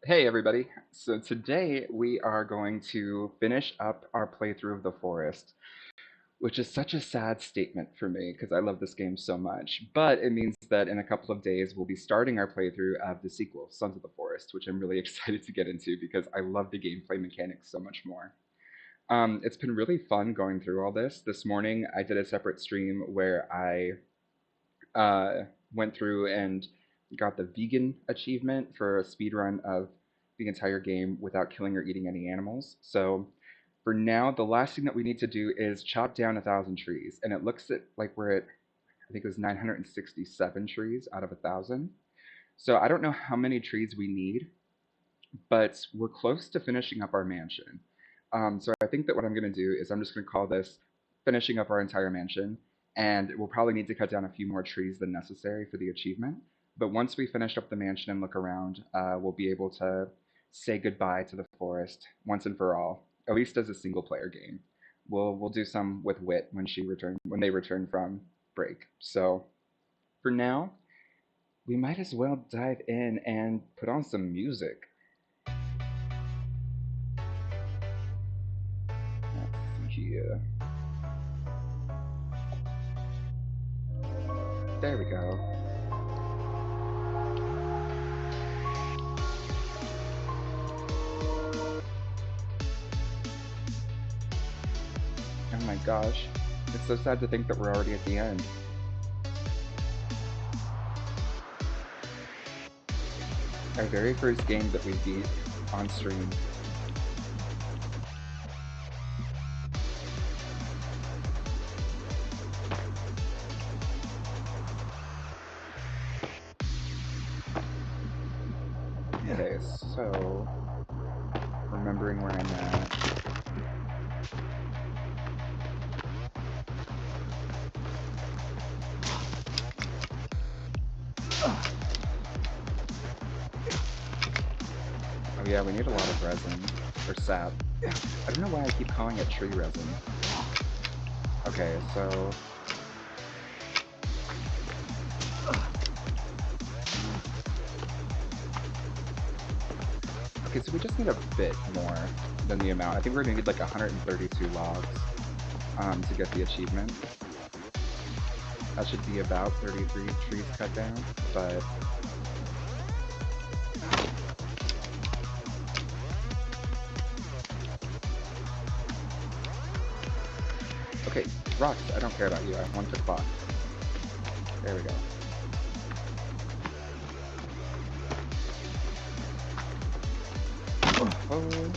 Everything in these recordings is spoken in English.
Hey everybody. So today we are going to finish up our playthrough of The Forest, which is such a sad statement for me because I love this game so much. But it means that in a couple of days we'll be starting our playthrough of the sequel, Sons of the Forest, which I'm really excited to get into because I love the gameplay mechanics so much more. It's been really fun going through all this. This morning I did a separate stream where I went through and got the vegan achievement for a speed run of the entire game without killing or eating any animals. So for now, the last thing that we need to do is chop down 1,000 trees, and it looks like we're at, I think it was 967 trees out of 1,000. So I don't know how many trees we need, but we're close to finishing up our mansion. So I think that what I'm going to do is I'm just going to call this finishing up our entire mansion, and we'll probably need to cut down a few more trees than necessary for the achievement. But once we finish up the mansion and look around, we'll be able to say goodbye to the forest once and for all, at least as a single player game. We'll do some with Wit when they return from break. So for now, we might as well dive in and put on some music. Let's see here. There we go. Oh my gosh. It's so sad to think that we're already at the end. Our very first game that we beat on stream. Okay, so remembering where I'm at. Oh yeah, we need a lot of resin, or sap. I don't know why I keep calling it tree resin. Okay, so... Okay, so we just need a bit more than the amount. I think we're gonna need like 132 logs to get the achievement. That should be about 33 trees cut down, but... Okay, rocks, I don't care about you. I want the clock. There we go. Oh.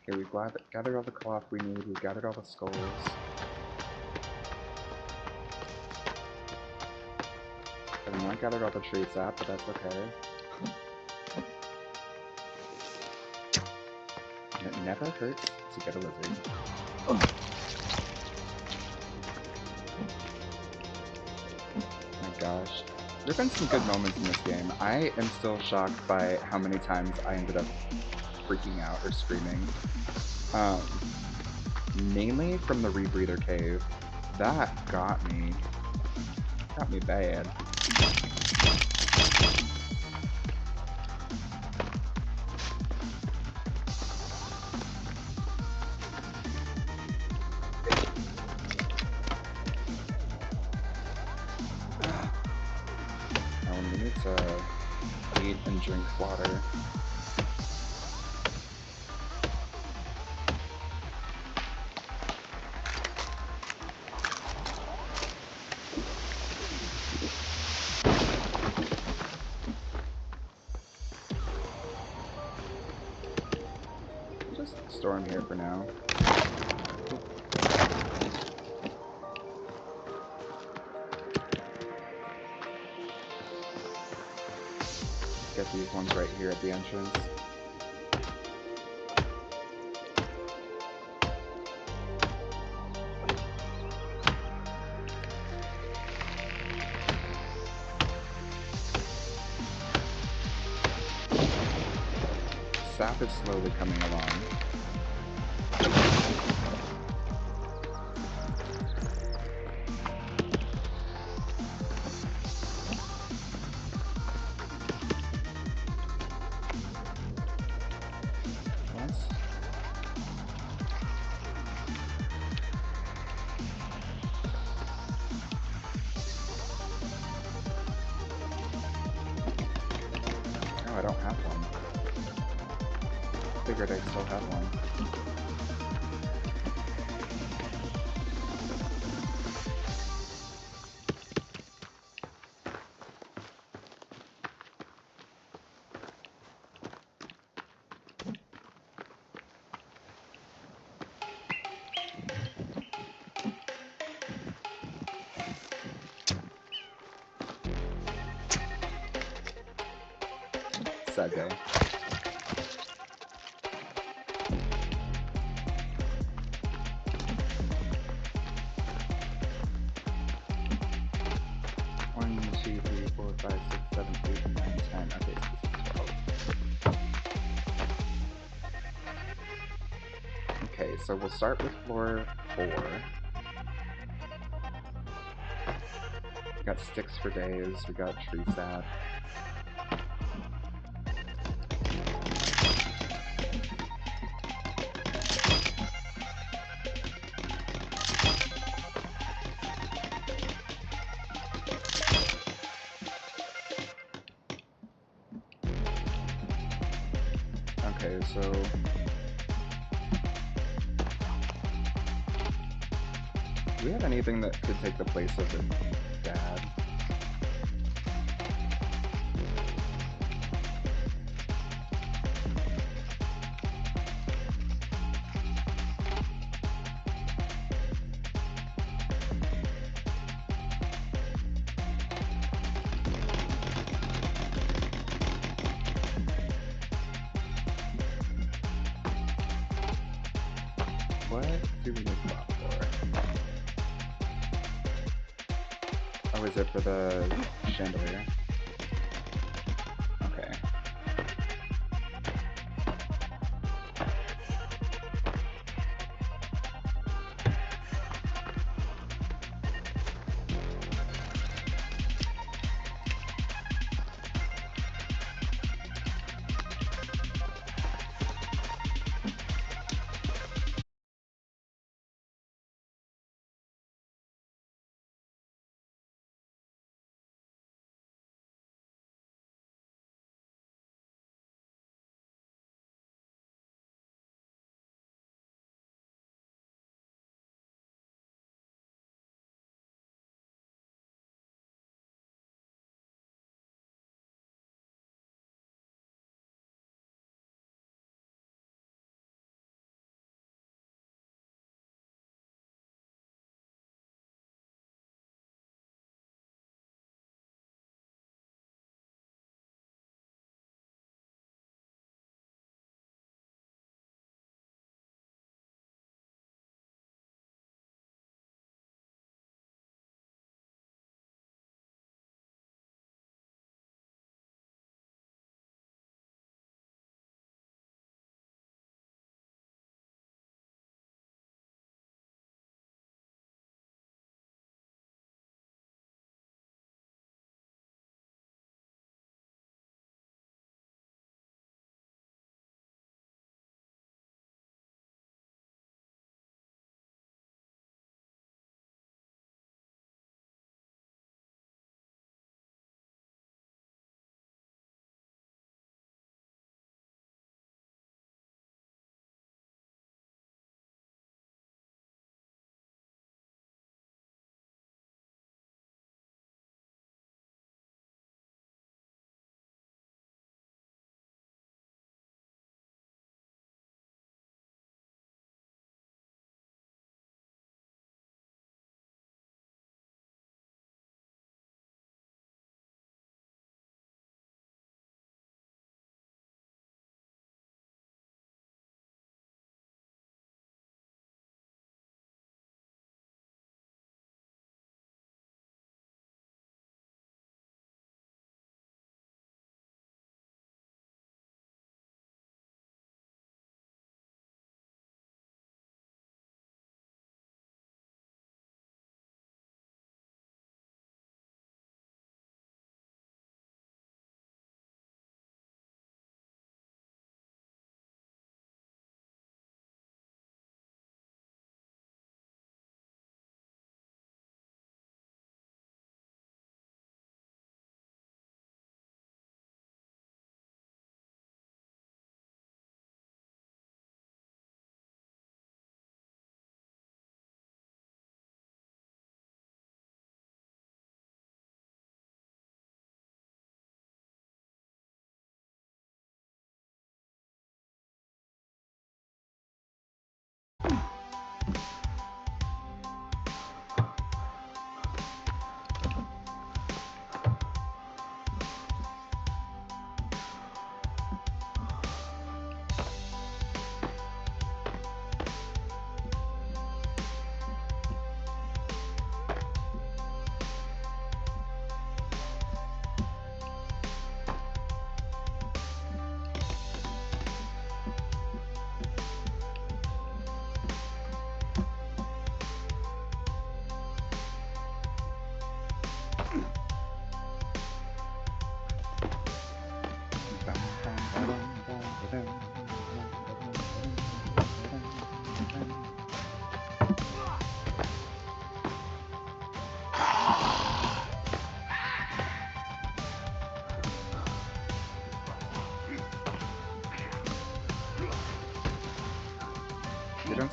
Okay, we've gathered all the cloth we need, we've gathered all the skulls. I've not gathered all the tree sap, but that's okay. And it never hurts to get a lizard. Oh my gosh. There have been some good moments in this game. I am still shocked by how many times I ended up freaking out or screaming. Mainly from the Rebreather Cave. That got me. Got me bad. We need to eat and drink water. Just store them here for now. Get these ones right here at the entrance. top is slowly coming along. Once. No, I don't have one. Figured I still had one. Sad day. One, 2, 3, 4, 5, 6, 7, 8, 9, 10. Okay, so this is 12. Okay, so we'll start with floor 4. We got sticks for days, we got tree sap. Okay, so do we have anything that could take the place of the dad? What do we need clock for? Oh, is it for the chandelier?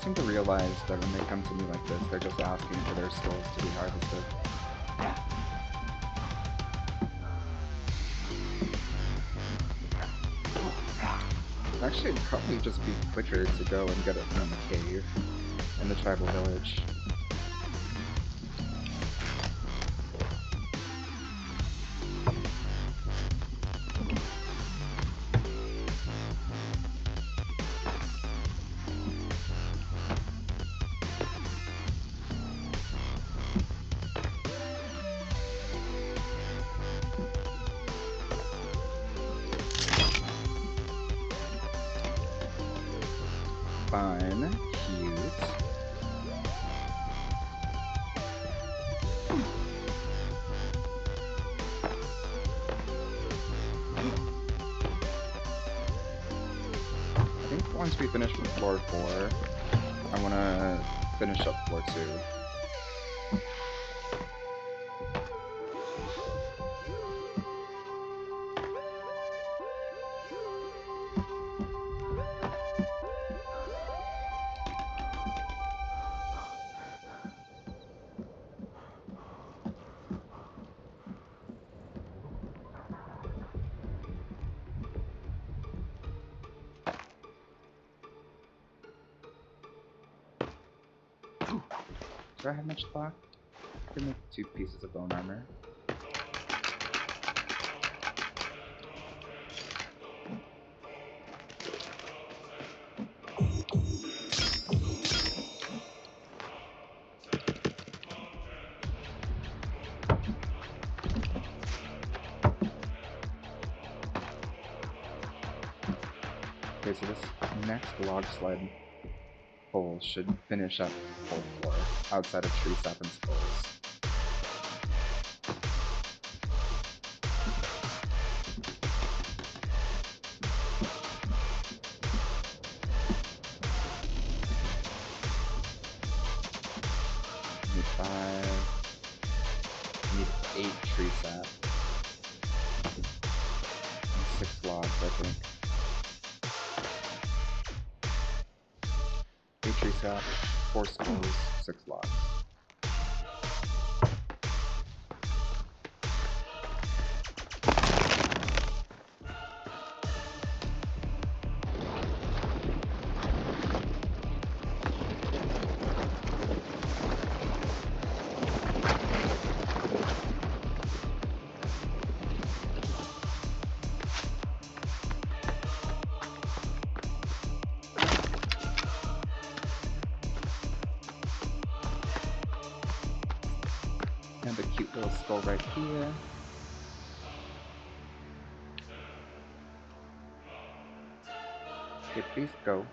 seem to realize that when they come to me like this, they're just asking for their skulls to be harvested. Actually, it'd probably just be quicker to go and get it from the cave in the tribal village. Fun, cute. I think once we finish with floor 4, I want to finish up floor 2. Do I have much cloth? I can make 2 pieces of bone armor. Okay, so this next log sled hole should finish up full floor outside of tree sap and skulls. Need 5. Need 8 tree sap. And 6 logs, I think. 8 tree sap, 4 skulls, 6 logs. And a cute little skull right here. Okay, please go.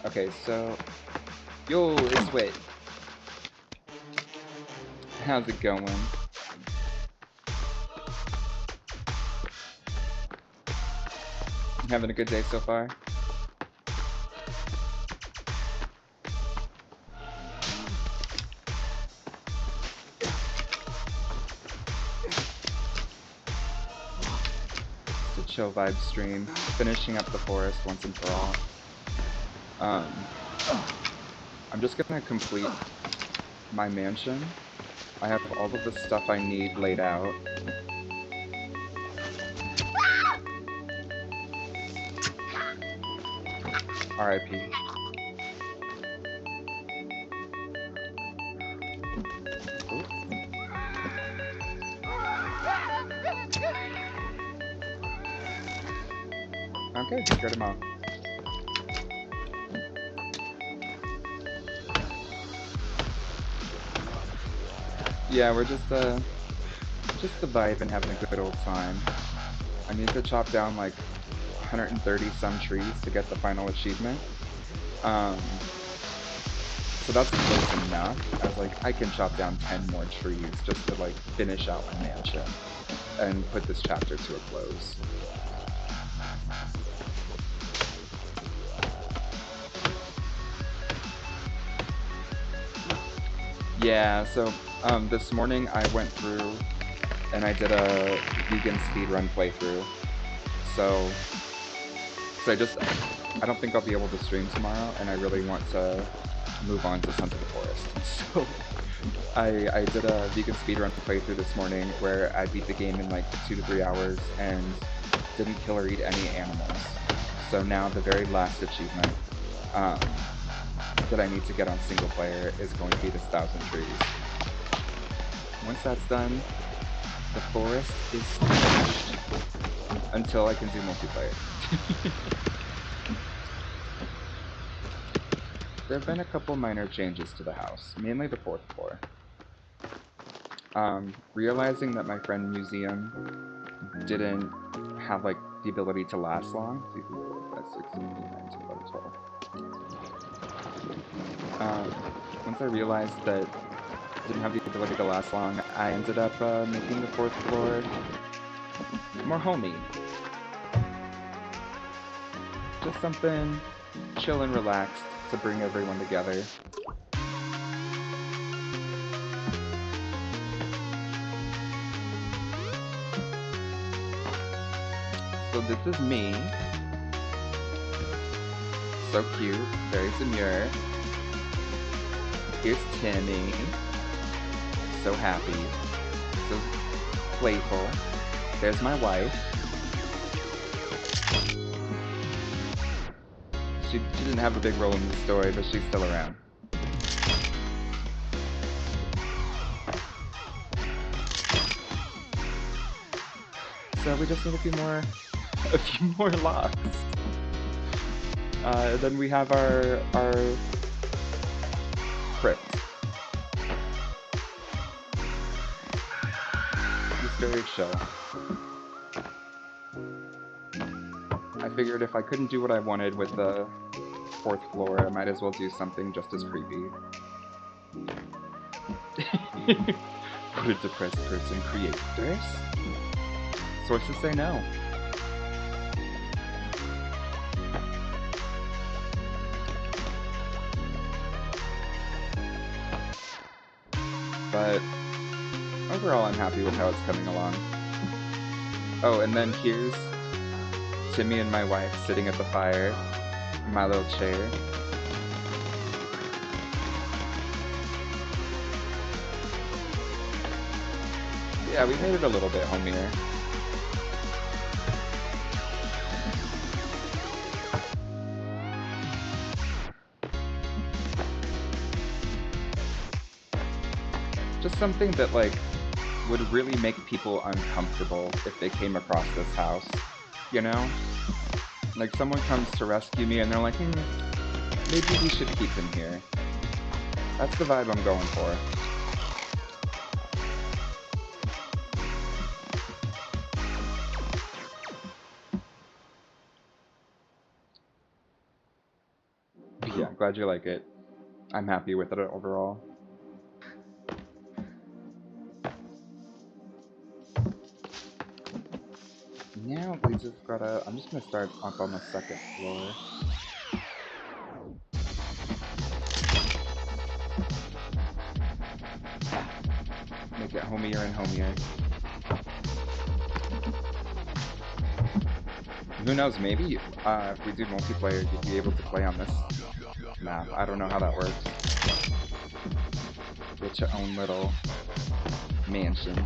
Okay, so... Yo, it's Wit. How's it going? Having a good day so far? It's a chill vibe stream, finishing up the forest once and for all. I'm just gonna complete my mansion. I have all of the stuff I need laid out. R.I.P. Okay, scared him off. Yeah, we're just the vibe and having a good old time. I need to chop down like 130 some trees to get the final achievement. So that's close enough. I was like, I can chop down 10 more trees just to like finish out my mansion and put this chapter to a close. Yeah, so this morning I went through and I did a vegan speedrun playthrough. So, I don't think I'll be able to stream tomorrow, and I really want to move on to Sons of the Forest. So, I did a vegan speedrun playthrough this morning where I beat the game in like 2 to 3 hours and didn't kill or eat any animals. So now the very last achievement um, that I need to get on single player is going to be this 1,000 trees. Once that's done, the forest is finished until I can do multiplayer. There have been a couple minor changes to the house, mainly the 4th floor. Realizing that my friend Museum didn't have like the ability to last long. 2, 3, 4, 5, 6, 7, 8, 9, 10, 11, 12. Once I realized that it didn't have the ability to last long, I ended up making the 4th floor more homey. Just something chill and relaxed to bring everyone together. So this is me. So cute, very demure. Here's Timmy. So happy. So playful. There's my wife. She didn't have a big role in the story, but she's still around. So we just need a few more locks. Then we have our crypt. Just very chill. I figured if I couldn't do what I wanted with the 4th floor, I might as well do something just as creepy. Would a depressed person create this? Sources say no. But overall, I'm happy with how it's coming along. Oh, and then here's Timmy and my wife sitting at the fire in my little chair. Yeah, we made it a little bit homier. Just something that, like, would really make people uncomfortable if they came across this house, you know? Like, someone comes to rescue me and they're like, maybe we should keep him here. That's the vibe I'm going for. Yeah, glad you like it. I'm happy with it overall. Now we just gotta... I'm just gonna start up on the 2nd floor. Make it homier and homier. Who knows, maybe if we do multiplayer, you'd be able to play on this map. I don't know how that works. Get your own little mansion.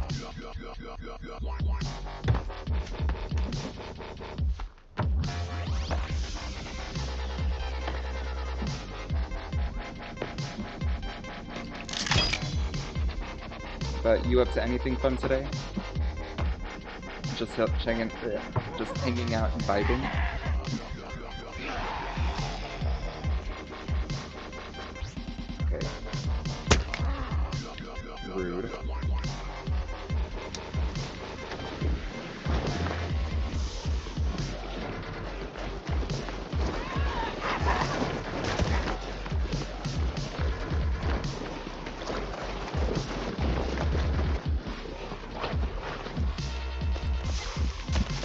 But you up to anything fun today? Just hanging out and vibing? Okay. Rude.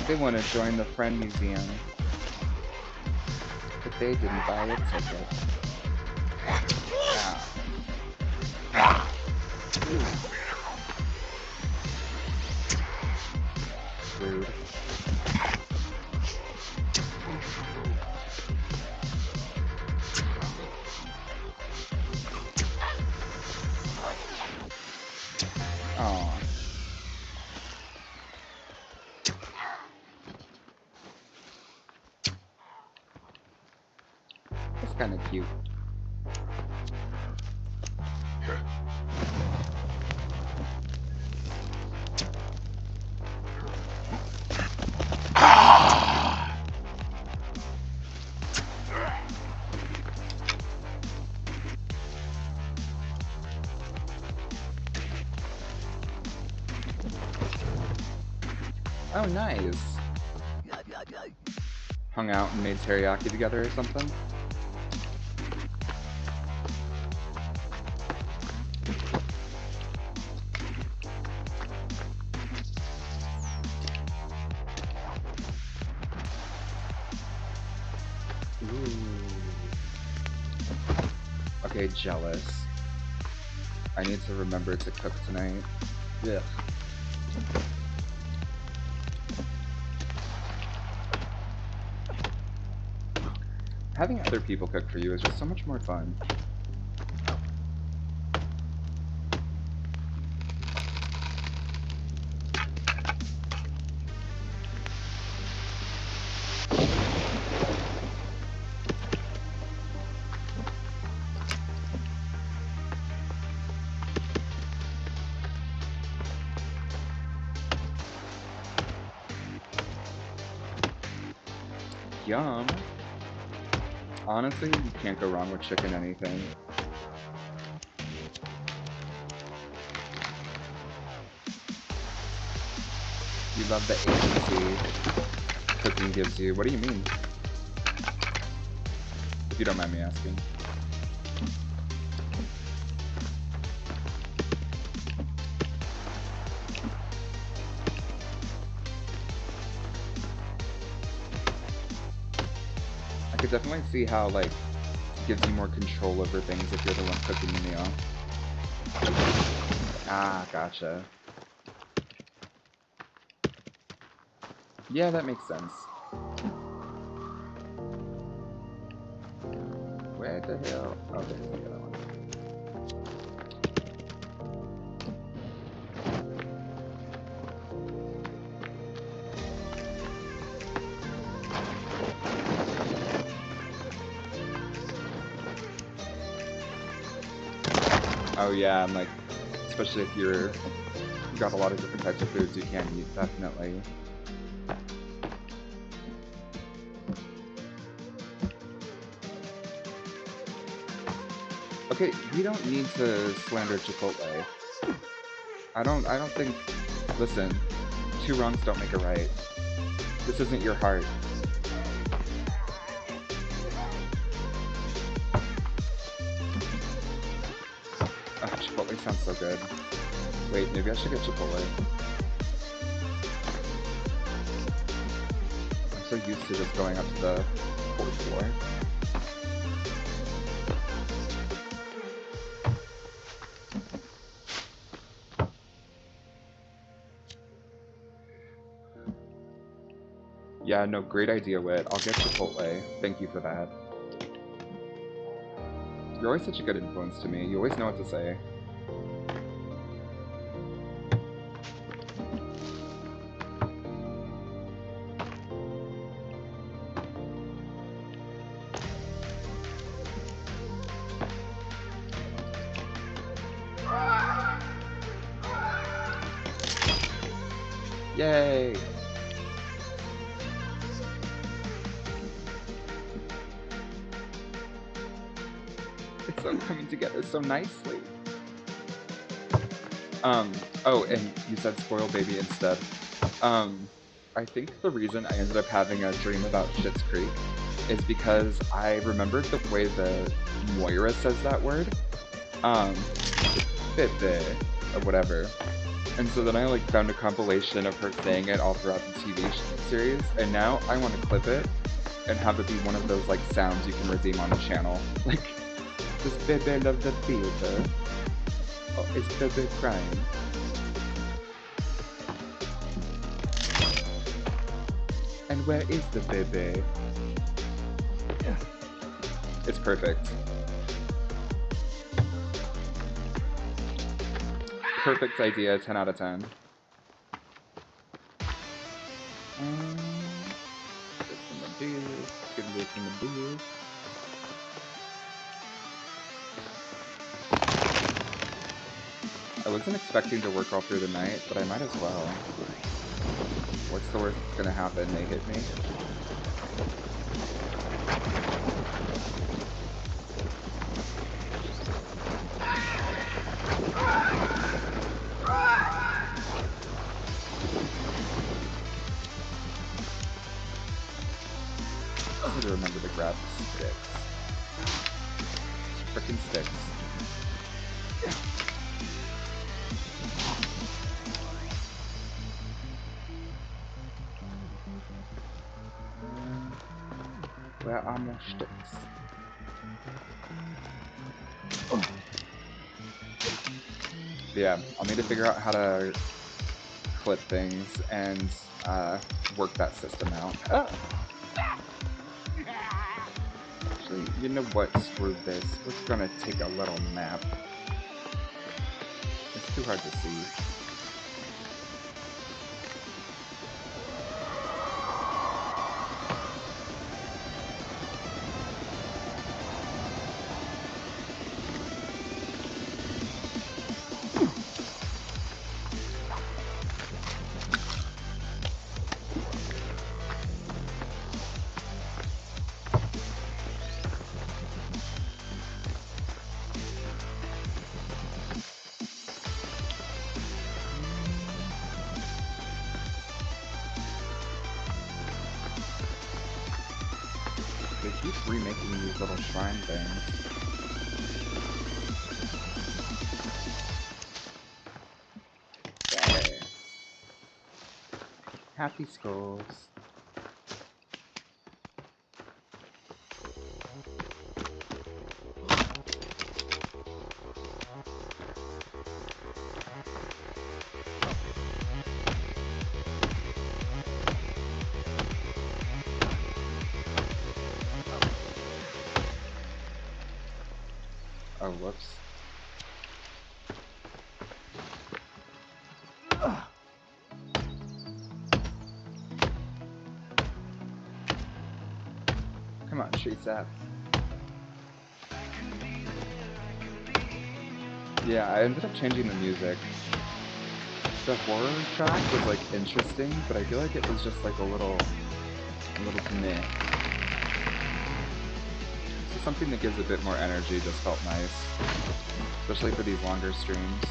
They want to join the Friend Museum, but they didn't buy a ticket. Rude. Aw. That's kind of cute. Oh, nice. Hung out and made teriyaki together or something? Ooh. Okay, jealous. I need to remember to cook tonight. Yeah. Having other people cook for you is just so much more fun. Yum! Honestly, you can't go wrong with chicken anything. You love the agency cooking gives you. What do you mean? If you don't mind me asking. I could definitely see how, like, gives you more control over things if you're the one cooking the meal. Ah, gotcha. Yeah, that makes sense. Where the hell? Oh, there's the other one. Oh yeah, and like, especially if you got a lot of different types of foods you can eat, definitely. Okay, we don't need to slander Chipotle. I don't think, listen, two wrongs don't make a right. This isn't your heart. Oh, Chipotle sounds so good. Wait, maybe I should get Chipotle. I'm so used to just going up to the fourth floor. Yeah, no, great idea, Wit. I'll get Chipotle. Thank you for that. You're always such a good influence to me. You always know what to say. Yay! It's all coming together so nicely. Oh, and you said spoil baby instead. I think the reason I ended up having a dream about Schitt's Creek is because I remembered the way that Moira says that word. Bebe, or whatever. And so then I like found a compilation of her saying it all throughout the TV series, and now I want to clip it and have it be one of those like sounds you can redeem on a channel. Like, this Bebe of the theater. Oh, is Bebe crying? And where is the Bebe? It's perfect. Perfect idea, 10 out of 10. Good look in the beard. I wasn't expecting to work all through the night, but I might as well. What's the worst that's gonna happen? They hit me? I need to remember to grab sticks. Frickin' sticks. Where are more sticks? Oh. Yeah, I'll need to figure out how to clip things and work that system out. Oh. Actually, you know what? Screw this. We're gonna take a little nap. It's too hard to see. They keep remaking these little shrine things. Okay. Happy skulls. Oh, whoops. Come on, tree sap. Yeah, I ended up changing the music. The horror track was like interesting, but I feel like it was just like a little meh. So something that gives a bit more energy just felt nice, especially for these longer streams.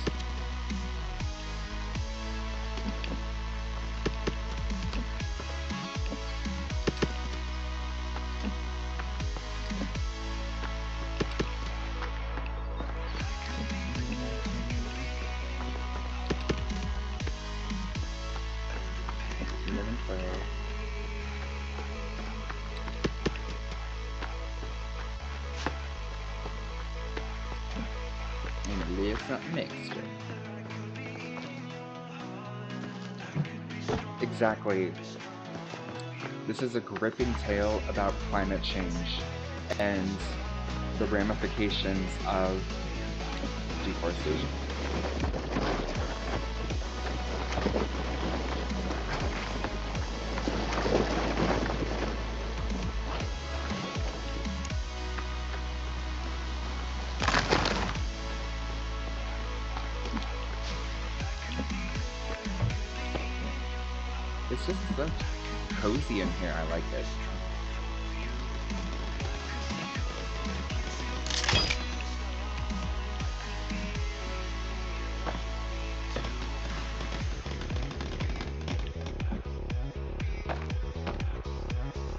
And leave something extra. Exactly. This is a gripping tale about climate change and the ramifications of deforestation. It's just so cozy in here, I like it.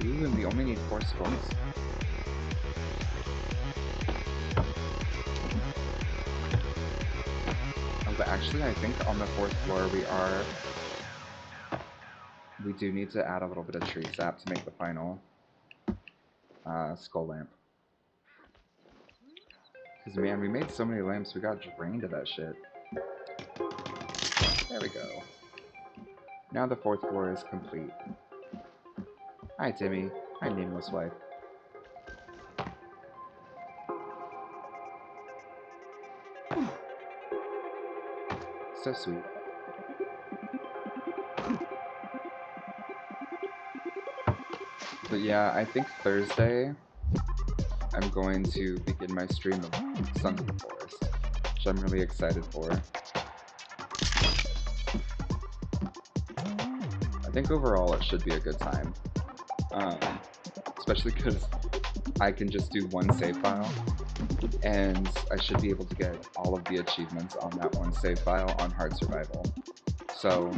Ooh, and we only need 4 skulls. Oh, but actually I think on the 4th floor we do need to add a little bit of tree sap to make the final skull lamp. Because, man, we made so many lamps, we got drained of that shit. There we go. Now the 4th floor is complete. Hi, Timmy. Hi, nameless wife. So sweet. But yeah, I think Thursday I'm going to begin my stream of Sons of the Forest, which I'm really excited for. I think overall it should be a good time. Especially because I can just do one save file, and I should be able to get all of the achievements on that one save file on Hard Survival. So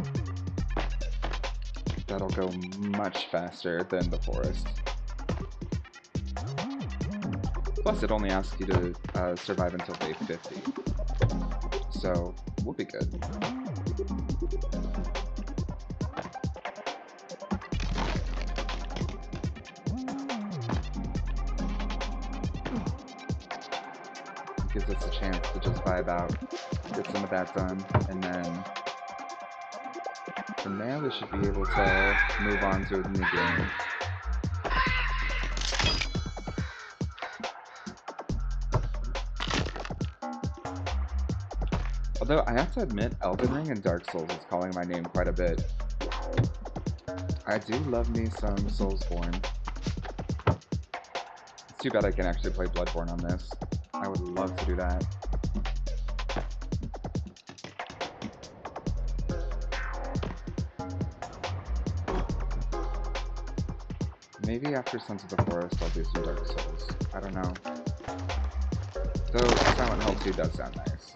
that'll go much faster than the Forest. Plus, it only asks you to survive until day 50. So, we'll be good. It gives us a chance to just vibe out, get some of that done, and then from there we should be able to move on to a new game. Although, I have to admit, Elden Ring and Dark Souls is calling my name quite a bit. I do love me some Soulsborne. It's too bad I can actually play Bloodborne on this. I would love to do that. Maybe after Sons of the Forest I'll do some Dark Souls. I don't know. Though Silent Hill 2 does sound nice.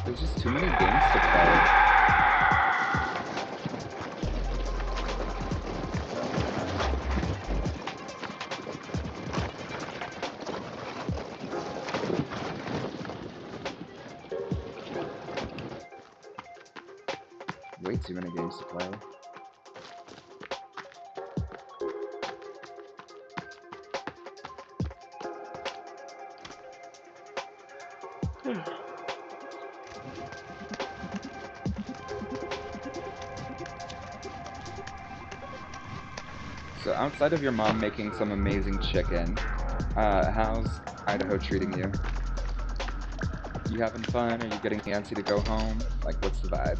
There's just too many games to play. Way too many games to play. So outside of your mom making some amazing chicken, how's Idaho treating you? You having fun? Are you getting antsy to go home? Like, what's the vibe?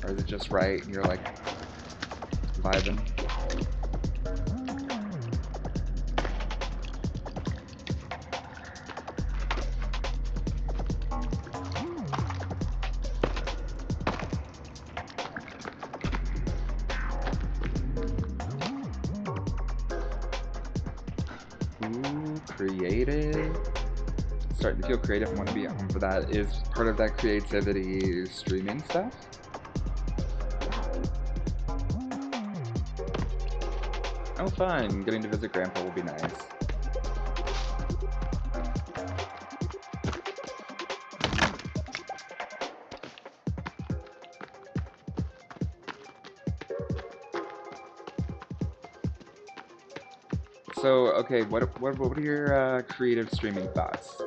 Or is it just right and you're like vibing? Ooh, creative. Starting to feel creative and want to be at home for that. Is part of that creativity streaming stuff? Oh, fun. Getting to visit Grandpa will be nice. So, okay, what are your creative streaming thoughts?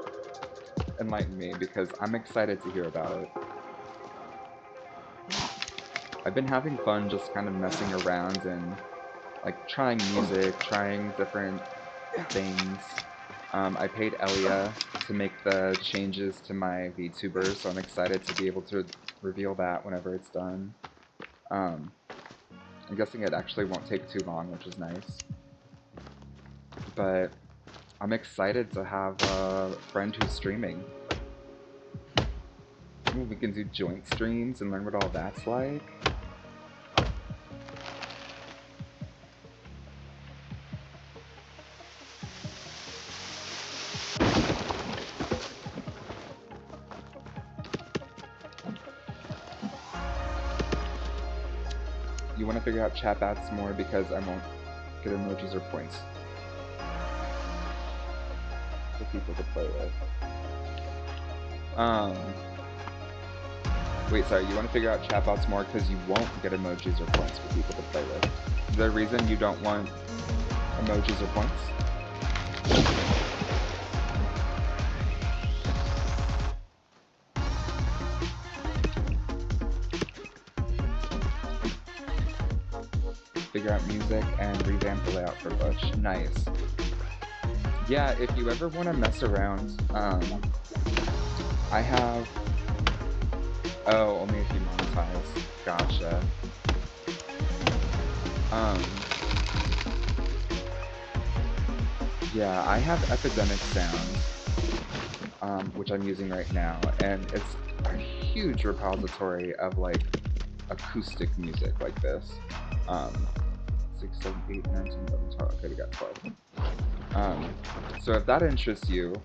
Enlighten me, because I'm excited to hear about it. I've been having fun just kind of messing around and like trying music, trying different things. I paid Elia to make the changes to my VTuber, so I'm excited to be able to reveal that whenever it's done. I'm guessing it actually won't take too long, which is nice. But I'm excited to have a friend who's streaming. Ooh, we can do joint streams and learn what all that's like. You want to figure out chat bats more because I won't get emojis or points for people to play with. Wait, sorry, you want to figure out chatbots more because you won't get emojis or points for people to play with. The reason you don't want emojis or points? Figure out music and revamp the layout for Bush. Nice. Yeah, if you ever want to mess around, I have... Oh, only if you monetize. Gotcha. Yeah, I have Epidemic Sound, which I'm using right now, and it's a huge repository of, like, acoustic music like this. 6, 7, 8, 9, 10, 11, 12. Okay, we got 12. So if that interests you,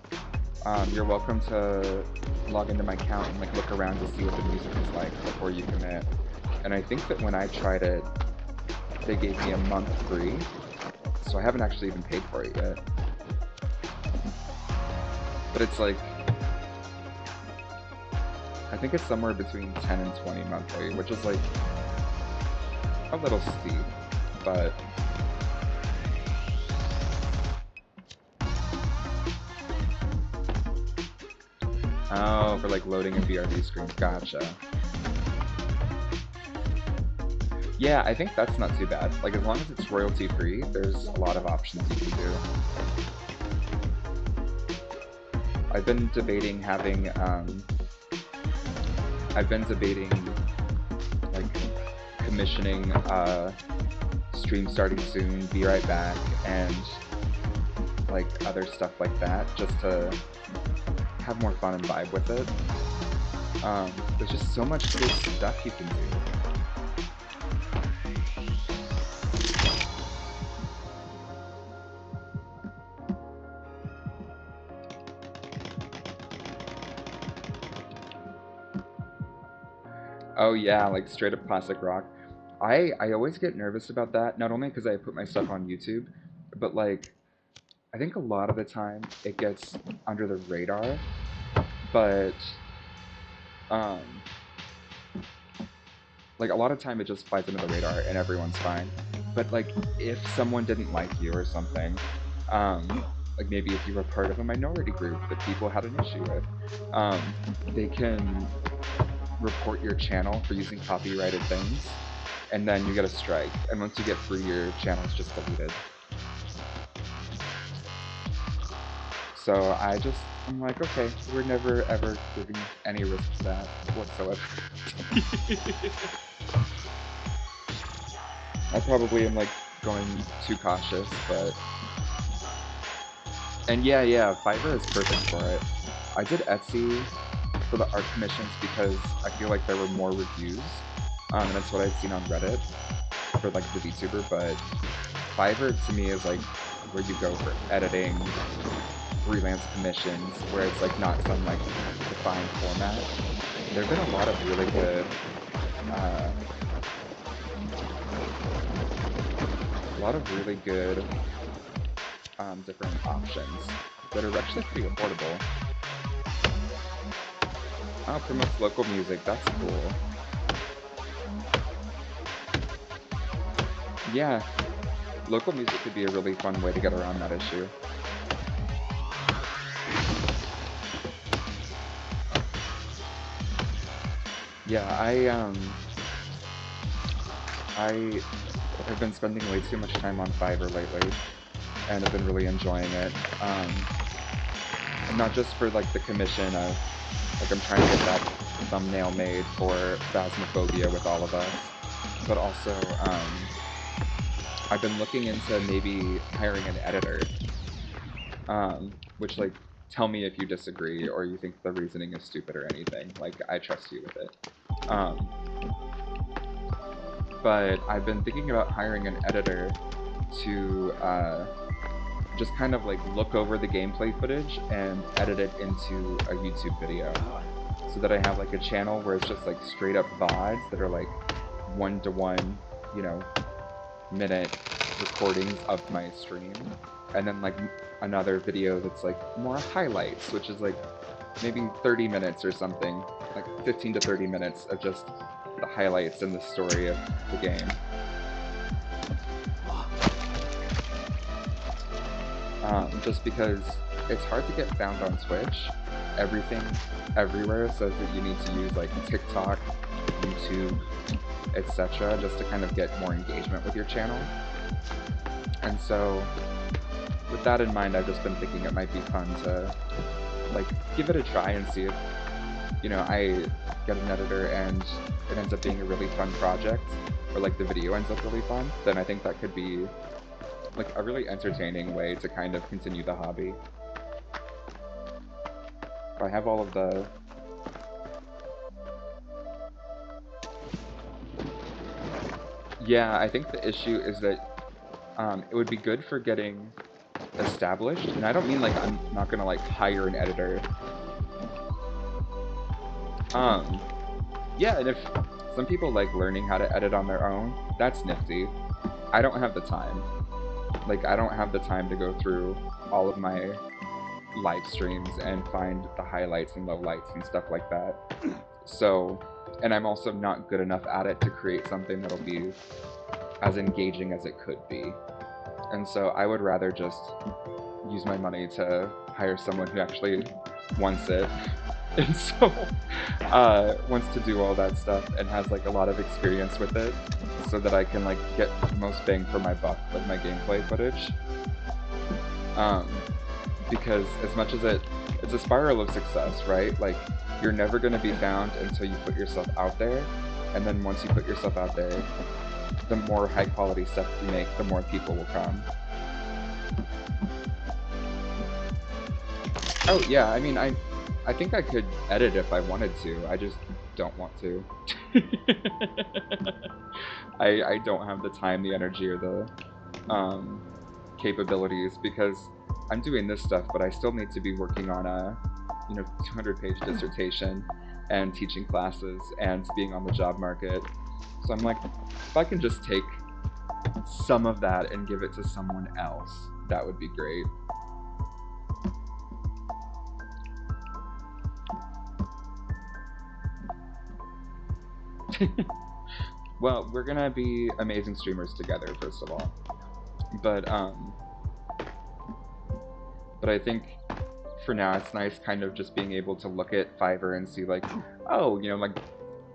you're welcome to log into my account and like look around to see what the music is like before you commit. And I think that when I tried it, they gave me a month free, so I haven't actually even paid for it yet. But it's like, I think it's somewhere between 10 and 20 monthly, which is like a little steep, but oh, for like loading in BRB screens, gotcha. Yeah, I think that's not too bad. Like, as long as it's royalty free, there's a lot of options you can do. I've been debating having, like, commissioning, stream starting soon, be right back, and, like, other stuff like that, just to have more fun and vibe with it. There's just so much cool stuff you can do. Oh yeah, like straight up classic rock. I always get nervous about that, not only because I put my stuff on YouTube, but like I think a lot of the time it gets under the radar, but um like a lot of time it just flies under the radar and everyone's fine. But like if someone didn't like you or something, like maybe if you were part of a minority group that people had an issue with, they can report your channel for using copyrighted things, and then you get a strike. And once you get free, your channel's just deleted. So I'm like, okay, we're never ever giving any risk to that whatsoever. I probably am like going too cautious, but... And yeah, Fiverr is perfect for it. I did Etsy for the art commissions because I feel like there were more reviews, and that's what I'd seen on Reddit for like the VTuber, but Fiverr to me is like where you go for editing, freelance commissions, where it's like not some like defined format. There have been a lot of really good different options that are actually pretty affordable. Oh, promotes local music, that's cool. Yeah, local music could be a really fun way to get around that issue. Yeah, I have been spending way too much time on Fiverr lately, and I've been really enjoying it. Not just for like the commission of, like I'm trying to get that thumbnail made for Phasmophobia with all of us, but also I've been looking into maybe hiring an editor, which like tell me if you disagree or you think the reasoning is stupid or anything. Like I trust you with it. But I've been thinking about hiring an editor to just kind of like look over the gameplay footage and edit it into a YouTube video, so that I have like a channel where it's just like straight up VODs that are like 1-to-1, you know, minute recordings of my stream, and then like another video that's like more highlights, which is like maybe 30 minutes or something, like 15 to 30 minutes of just the highlights and the story of the game. just because it's hard to get found on Twitch. Everything, everywhere says that you need to use like TikTok, YouTube, etc. just to kind of get more engagement with your channel. And so, with that in mind, I've just been thinking it might be fun to like give it a try and see if, you know, I get an editor and it ends up being a really fun project, or like the video ends up really fun, then I think that could be like a really entertaining way to kind of continue the hobby. I have all of the... Yeah, I think the issue is that it would be good for getting established, and I don't mean like I'm not gonna like hire an editor. Yeah, and if some people like learning how to edit on their own, that's nifty. I don't have the time. Like, I don't have the time to go through all of my live streams and find the highlights and lowlights and stuff like that. So, and I'm also not good enough at it to create something that'll be as engaging as it could be. And so I would rather just use my money to hire someone who actually wants it, and so wants to do all that stuff and has like a lot of experience with it, so that I can like get the most bang for my buck with my gameplay footage. Because as much as it's a spiral of success, right? Like, you're never going to be found until you put yourself out there, and then once you put yourself out there, the more high quality stuff you make, the more people will come. Oh yeah, I mean, I think I could edit if I wanted to, I just don't want to. I don't have the time, the energy, or the capabilities, because I'm doing this stuff, but I still need to be working on a, 200-page dissertation and teaching classes and being on the job market. So I'm like, if I can just take some of that and give it to someone else, that would be great. Well, we're gonna be amazing streamers together, first of all. But I think for now it's nice kind of just being able to look at Fiverr and see like, oh, like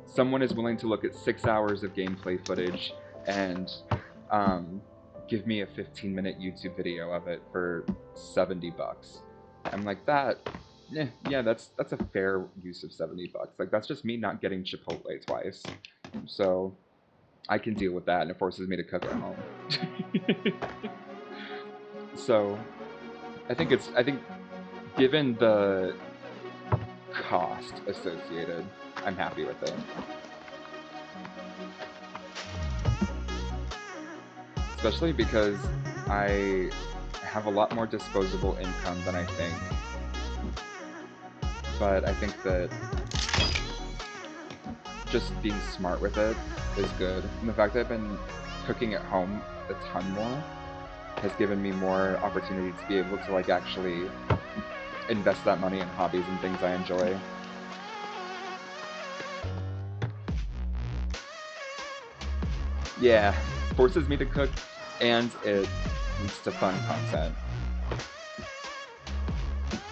someone is willing to look at 6 hours of gameplay footage and give me a 15-minute YouTube video of it for $70. I'm like, that, yeah, that's a fair use of $70. Like, that's just me not getting Chipotle twice. So I can deal with that, and it forces me to cook at home. So I think given the cost associated, I'm happy with it. Especially because I have a lot more disposable income than I think. But I think that just being smart with it is good. And the fact that I've been cooking at home a ton more has given me more opportunity to be able to like actually invest that money in hobbies and things I enjoy. Yeah, forces me to cook, and it leads to fun content.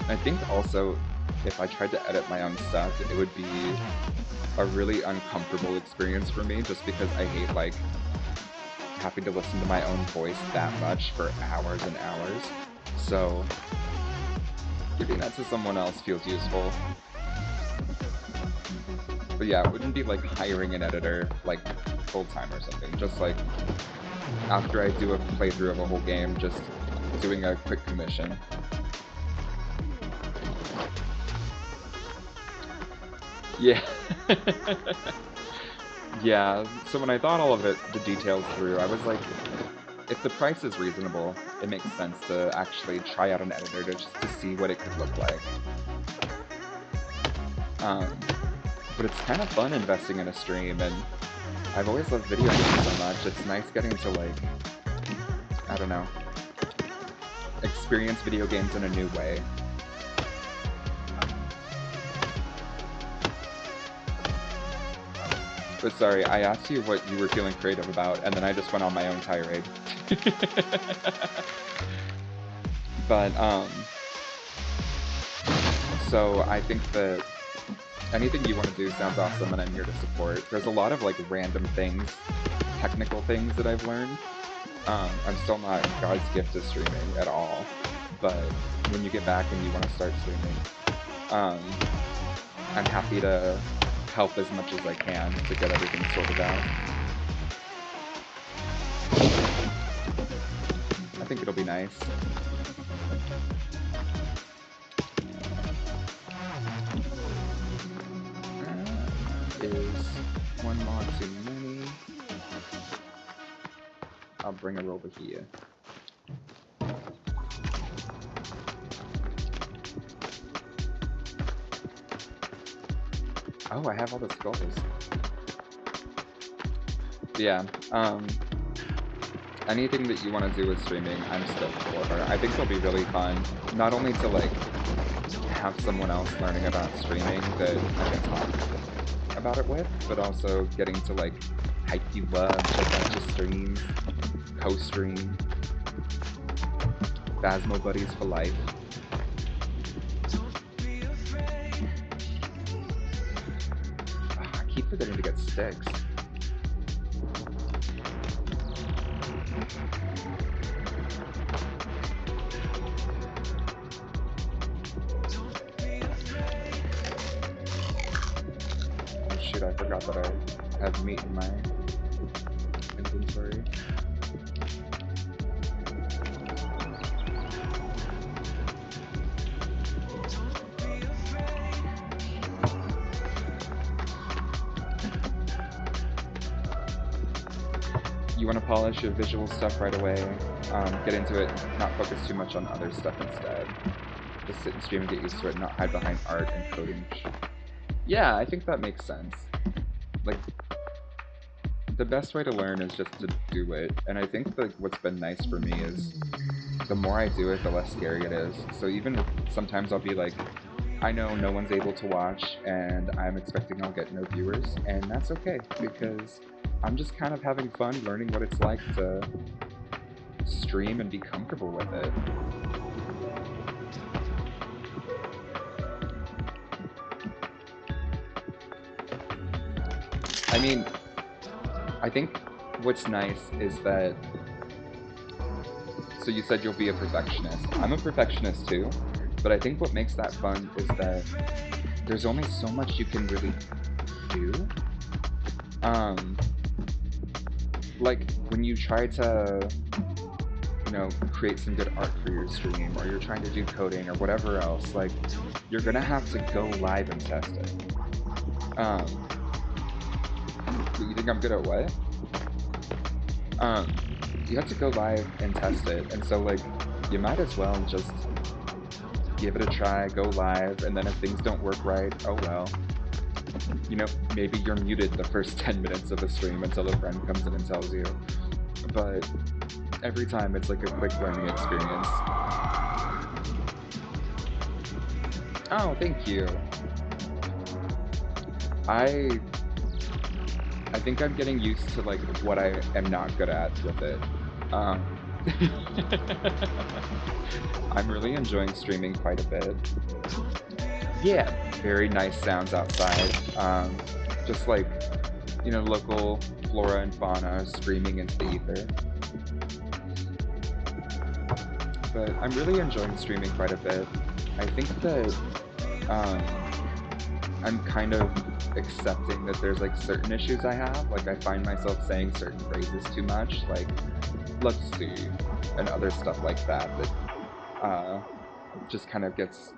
I think also, if I tried to edit my own stuff, it would be a really uncomfortable experience for me, just because I hate, like, having to listen to my own voice that much for hours and hours. So giving that to someone else feels useful. But yeah, it wouldn't be like hiring an editor, like, full-time or something. Just like, after I do a playthrough of a whole game, just doing a quick commission. Yeah. Yeah, so when I thought all of the details through, I was like, if the price is reasonable, it makes sense to actually try out an editor just to see what it could look like. But it's kind of fun investing in a stream, and I've always loved video games so much. It's nice getting to, like, I don't know, experience video games in a new way. But sorry, I asked you what you were feeling creative about, and then I just went on my own tirade. But so I think that anything you want to do sounds awesome, and I'm here to support. There's a lot of like random things, technical things that I've learned. I'm still not God's gift to streaming at all, but when you get back and you want to start streaming, I'm happy to help as much as I can to get everything sorted out. I think it'll be nice. Is one mod too many? I'll bring her over here. Oh, I have all the skulls. Yeah, anything that you want to do with streaming, I'm stoked for. I think it'll be really fun, not only to like have someone else learning about streaming that I can talk about it with, but also getting to like hype you up, check out your streams, co-stream, Phasmo buddies for life. I keep forgetting to get sticks. Oh shoot, I forgot that I have meat in my inventory. You want to polish your visual stuff right away, get into it, not focus too much on other stuff instead. Just sit and stream and get used to it, not hide behind art and coding. Yeah, I think that makes sense. Like, the best way to learn is just to do it, and I think that what's been nice for me is the more I do it, the less scary it is. So even sometimes I'll be like, I know no one's able to watch, and I'm expecting I'll get no viewers, and that's okay, because I'm just kind of having fun learning what it's like to stream and be comfortable with it. I mean, I think what's nice is that, so you said you'll be a perfectionist. I'm a perfectionist too, but I think what makes that fun is that there's only so much you can really do. Like when you try to, you know, create some good art for your stream, or you're trying to do coding or whatever else, like you're gonna have to go live and test it. You think I'm good at what? You have to go live and test it, and so like you might as well just give it a try, go live, and then if things don't work right, oh well. You know, maybe you're muted the first 10 minutes of the stream until a friend comes in and tells you. But every time it's like a quick learning experience. Oh, thank you. I think I'm getting used to like what I am not good at with it. I'm really enjoying streaming quite a bit. Yeah, very nice sounds outside. Just like, you know, local flora and fauna screaming into the ether. But I'm really enjoying streaming quite a bit. I think that I'm kind of accepting that there's like certain issues I have. Like I find myself saying certain phrases too much, like let's see, and other stuff like that that just kind of gets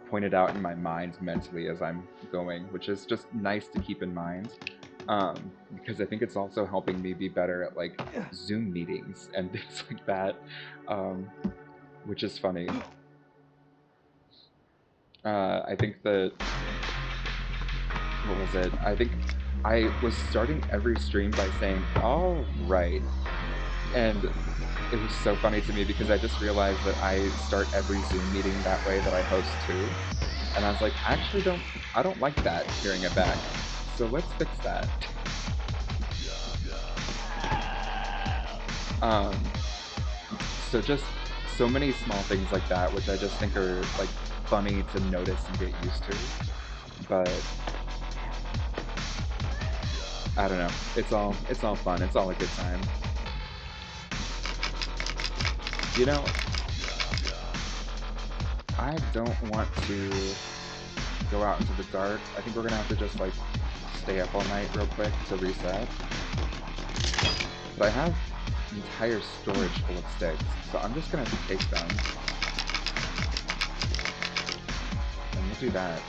pointed out in my mind mentally as I'm going, which is just nice to keep in mind. Because I think it's also helping me be better at like Zoom meetings and things like that, which is funny. I think that, what was it? I think I was starting every stream by saying, all right. And it was so funny to me because I just realized that I start every Zoom meeting that way that I host too. And I was like, I don't like that, hearing it back. So let's fix that. So just So many small things like that, which I just think are like funny to notice and get used to. But I don't know. It's all fun. It's all a good time. You know, I don't want to go out into the dark. I think we're gonna have to just like stay up all night real quick to reset. But I have an entire storage full of sticks, so I'm just gonna take them. And we'll do that.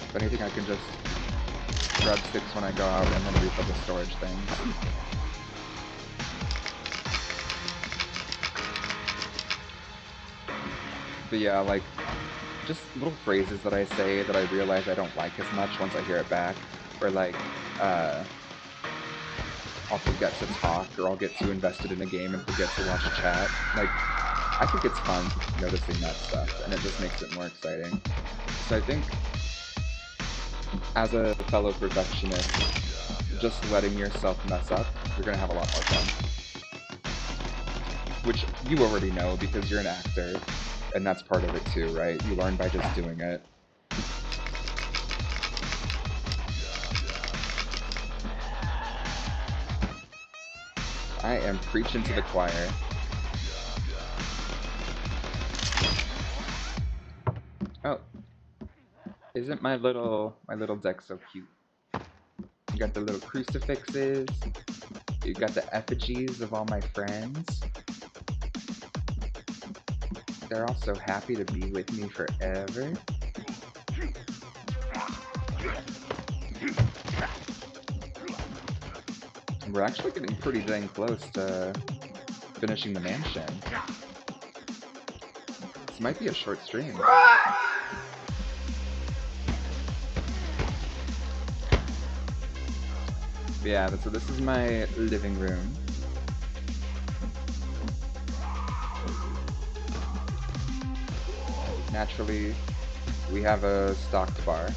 If anything, I can just grab sticks when I go out and then refill the storage things. But yeah, like, just little phrases that I say that I realize I don't like as much once I hear it back. Or like, I'll forget to talk, or I'll get too invested in a game and forget to watch chat. Like, I think it's fun noticing that stuff, and it just makes it more exciting. So I think, as a fellow perfectionist, just letting yourself mess up, you're gonna have a lot more fun. Which you already know because you're an actor, and that's part of it too, right? You learn by just doing it. I am preaching to the choir. Oh, isn't my little deck so cute? You got the little crucifixes. You got the effigies of all my friends. They're all so happy to be with me forever. And we're actually getting pretty dang close to finishing the mansion. This might be a short stream. Yeah, so this is my living room. Naturally, we have a stocked bar.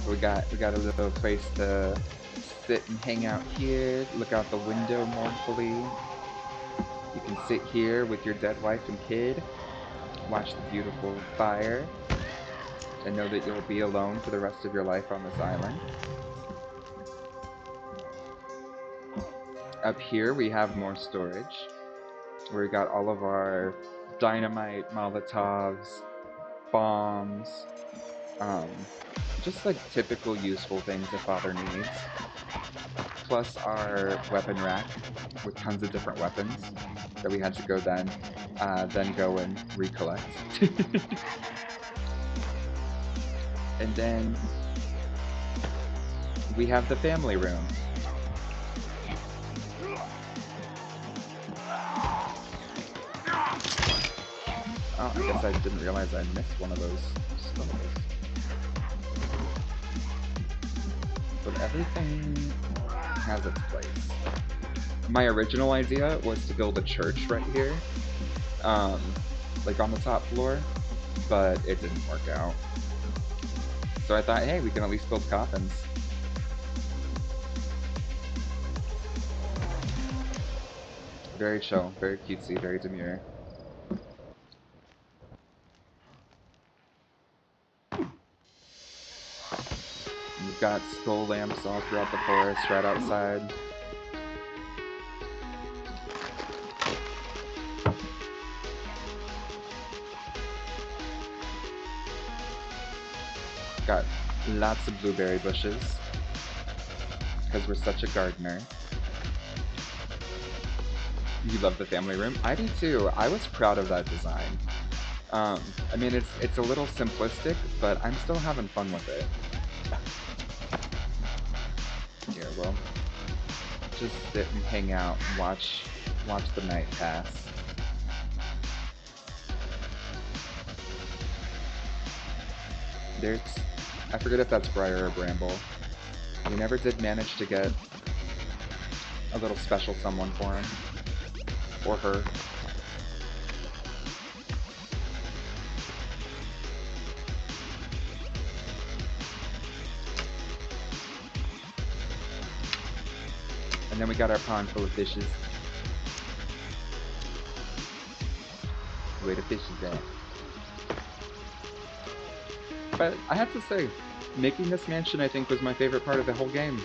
We got a little place to sit and hang out here, look out the window mournfully. You can sit here with your dead wife and kid, watch the beautiful fire, and know that you'll be alone for the rest of your life on this island. Up here we have more storage, where we got all of our dynamite, Molotovs, bombs, just like typical useful things a father needs. Plus our weapon rack with tons of different weapons that we had to go then go and recollect. And then we have the family room. Oh, I guess I didn't realize I missed one of those skulls. But everything has its place. My original idea was to build a church right here, like on the top floor, but it didn't work out. So I thought, hey, we can at least build coffins. Very chill, very cutesy, very demure. We've got skull lamps all throughout the forest, right outside. Got lots of blueberry bushes, because we're such a gardener. You love the family room? I do too. I was proud of that design. I mean, it's a little simplistic, but I'm still having fun with it. Here, we'll just sit and hang out and watch the night pass. I forget if that's Briar or Bramble. We never did manage to get a little special someone for him. Or her. then we got our pond full of fishes. Where the fish is at. But I have to say, making this mansion I think was my favorite part of the whole game.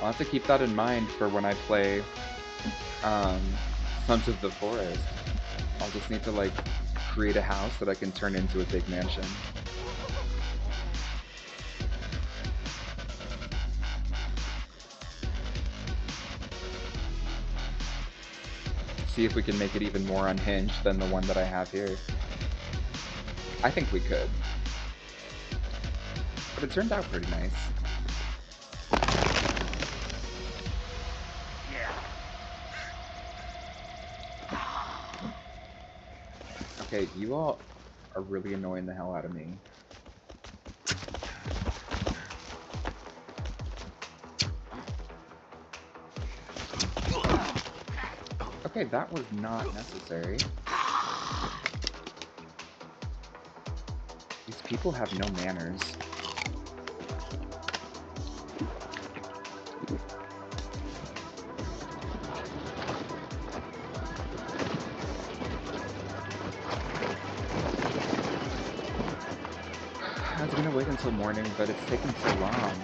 I'll have to keep that in mind for when I play Sons of the Forest. I'll just need to like create a house that I can turn into a big mansion. See if we can make it even more unhinged than the one that I have here. I think we could. But it turned out pretty nice. Okay, you all are really annoying the hell out of me. Okay, that was not necessary. These people have no manners. I was gonna wait until morning, but it's taking so long.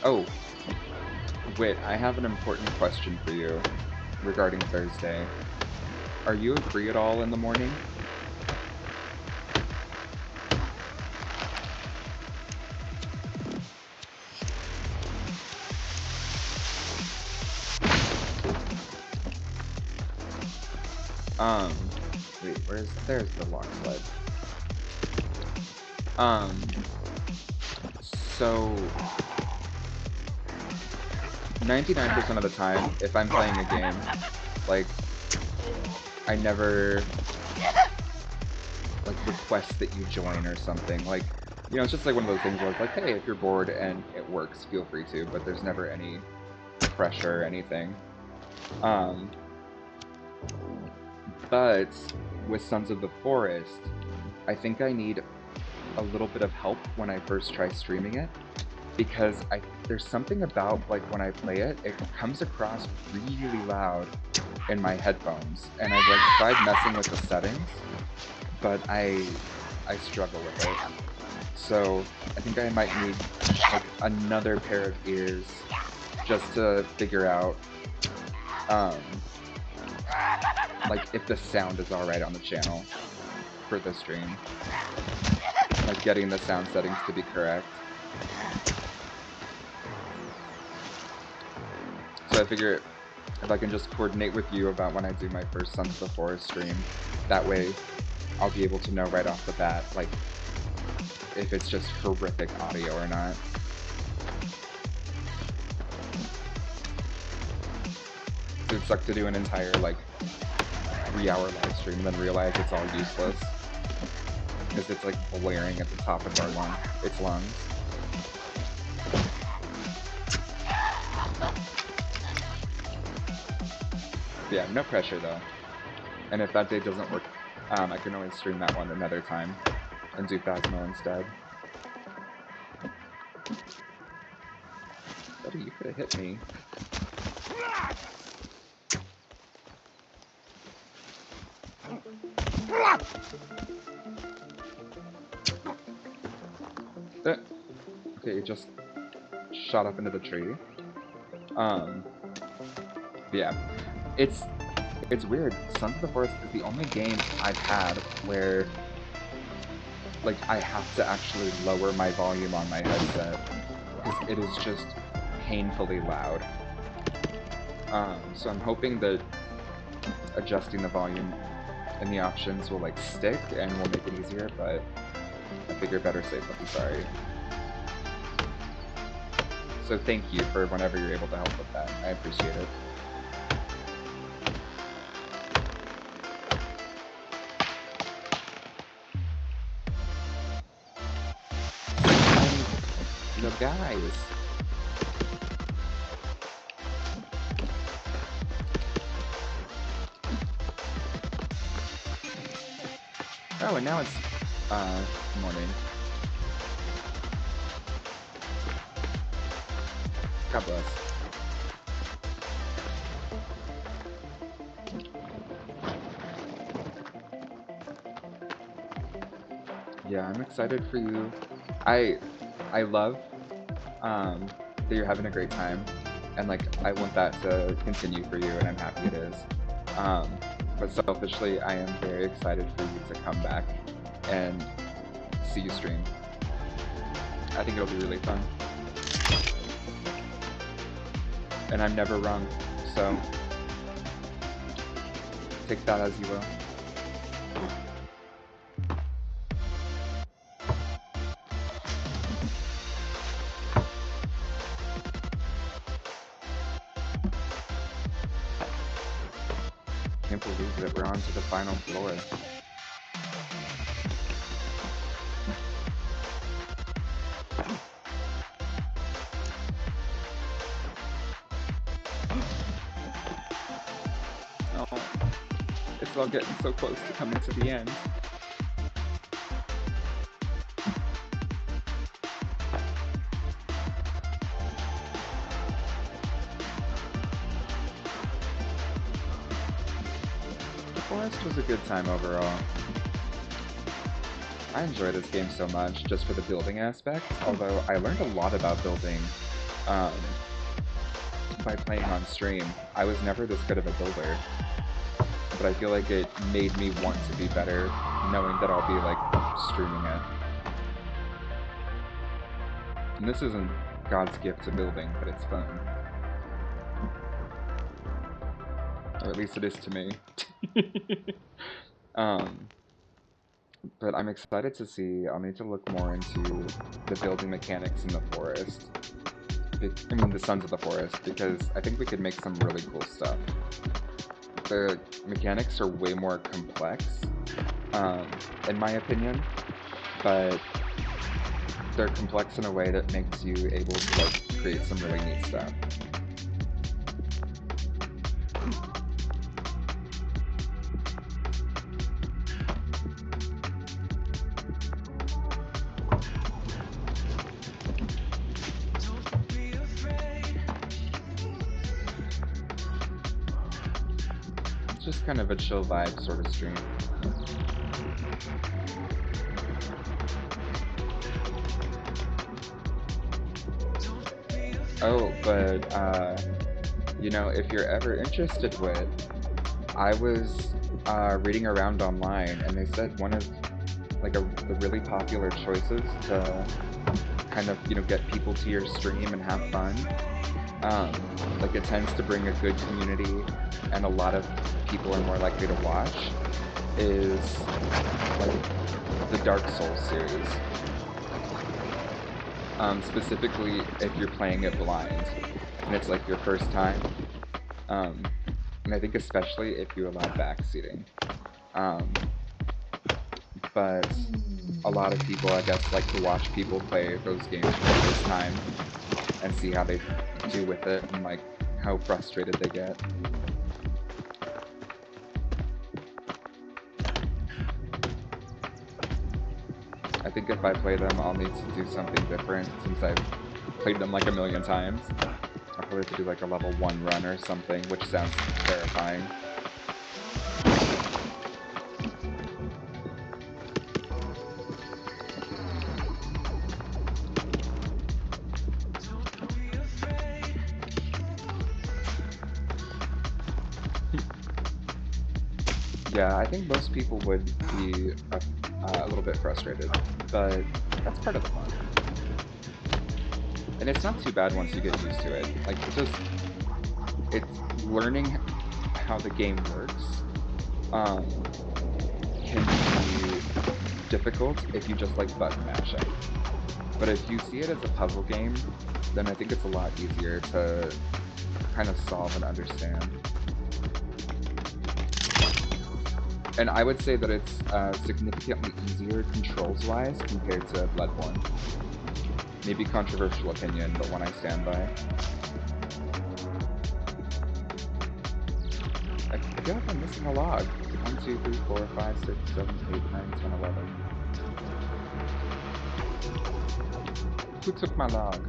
Oh. Wait, I have an important question for you regarding Thursday. Are you free at all in the morning? Wait, there's the lock sled. So 99% of the time, if I'm playing a game, like, I never, like, request that you join or something. Like, you know, it's just like one of those things where it's like, hey, if you're bored and it works, feel free to, but there's never any pressure or anything. But with Sons of the Forest, I think I need a little bit of help when I first try streaming it, because there's something about, like, when I play it, it comes across really loud in my headphones, and I've like tried messing with the settings, but I struggle with it. So I think I might need like another pair of ears just to figure out like if the sound is alright on the channel for the stream. Like getting the sound settings to be correct. So I figure if I can just coordinate with you about when I do my first Sons of the Forest stream, that way I'll be able to know right off the bat, like, if it's just horrific audio or not. It would suck to do an entire, like, 3-hour live stream and then realize it's all useless. Because it's, like, blaring at the top of our lungs. Yeah, no pressure though. And if that day doesn't work, I can always stream that one another time and do Phasmo instead. Buddy, you could have hit me. Okay, you just shot up into the tree. Yeah. It's weird. Sons of the Forest is the only game I've had where, like, I have to actually lower my volume on my headset, because it is just painfully loud. So I'm hoping that adjusting the volume in the options will, like, stick and will make it easier, but I figure better safe than sorry. So thank you for whenever you're able to help with that. I appreciate it. The guys. Oh, and now it's morning. God bless. Yeah, I'm excited for you. I I love that you're having a great time, and like I want that to continue for you, and I'm happy it is. Um, but selfishly, I am very excited for you to come back and see you stream. I think it'll be really fun, and I'm never wrong, so take that as you will. Can't believe that we're on to the final floor. Oh, it's all getting so close to coming to the end. The Forest was a good time overall. I enjoy this game so much just for the building aspect, although I learned a lot about building um, by playing on stream. I was never this good of a builder, but I feel like it made me want to be better knowing that I'll be like streaming it. And this isn't God's gift to building, but it's fun. Or at least it is to me. But I'm excited to see. I'll need to look more into the building mechanics in the forest. I mean, the Sons of the Forest, because I think we could make some really cool stuff. The mechanics are way more complex, in my opinion, but they're complex in a way that makes you able to like create some really neat stuff. It's just kind of a chill vibe sort of stream. Oh, but you know, if you're ever interested with, I was reading around online, and they said one of like the really popular choices to kind of get people to your stream and have fun. Like it tends to bring a good community, and a lot of people are more likely to watch. Is like the Dark Souls series. Specifically, if you're playing it blind, and it's like your first time. And I think especially if you allow backseating. But a lot of people, I guess, like to watch people play those games for the first time and see how they do with it and like how frustrated they get. I think if I play them, I'll need to do something different since I've played them like a million times. I'll probably have to do like a level 1 run or something, which sounds terrifying. Yeah, I think most people would be a little bit frustrated, but that's part of the fun. And it's not too bad once you get used to it. Like, it's learning how the game works can be difficult if you just like button mashing. But if you see it as a puzzle game, then I think it's a lot easier to kind of solve and understand. And I would say that it's significantly easier controls-wise compared to Bloodborne. Maybe controversial opinion, but one I stand by. I feel like I'm missing a log. I'm 2, 3, 4, 5, 6, 7, 8, 9, 10, 11. Who took my log?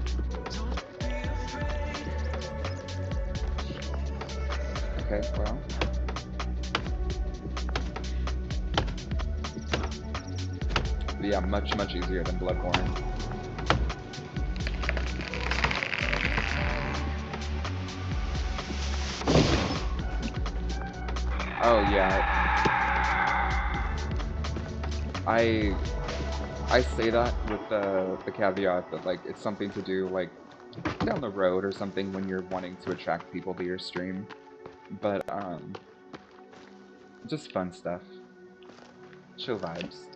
Okay, well. Yeah, much easier than Bloodborne. Oh yeah. I say that with the caveat that like it's something to do like down the road or something when you're wanting to attract people to your stream. But just fun stuff. Chill vibes.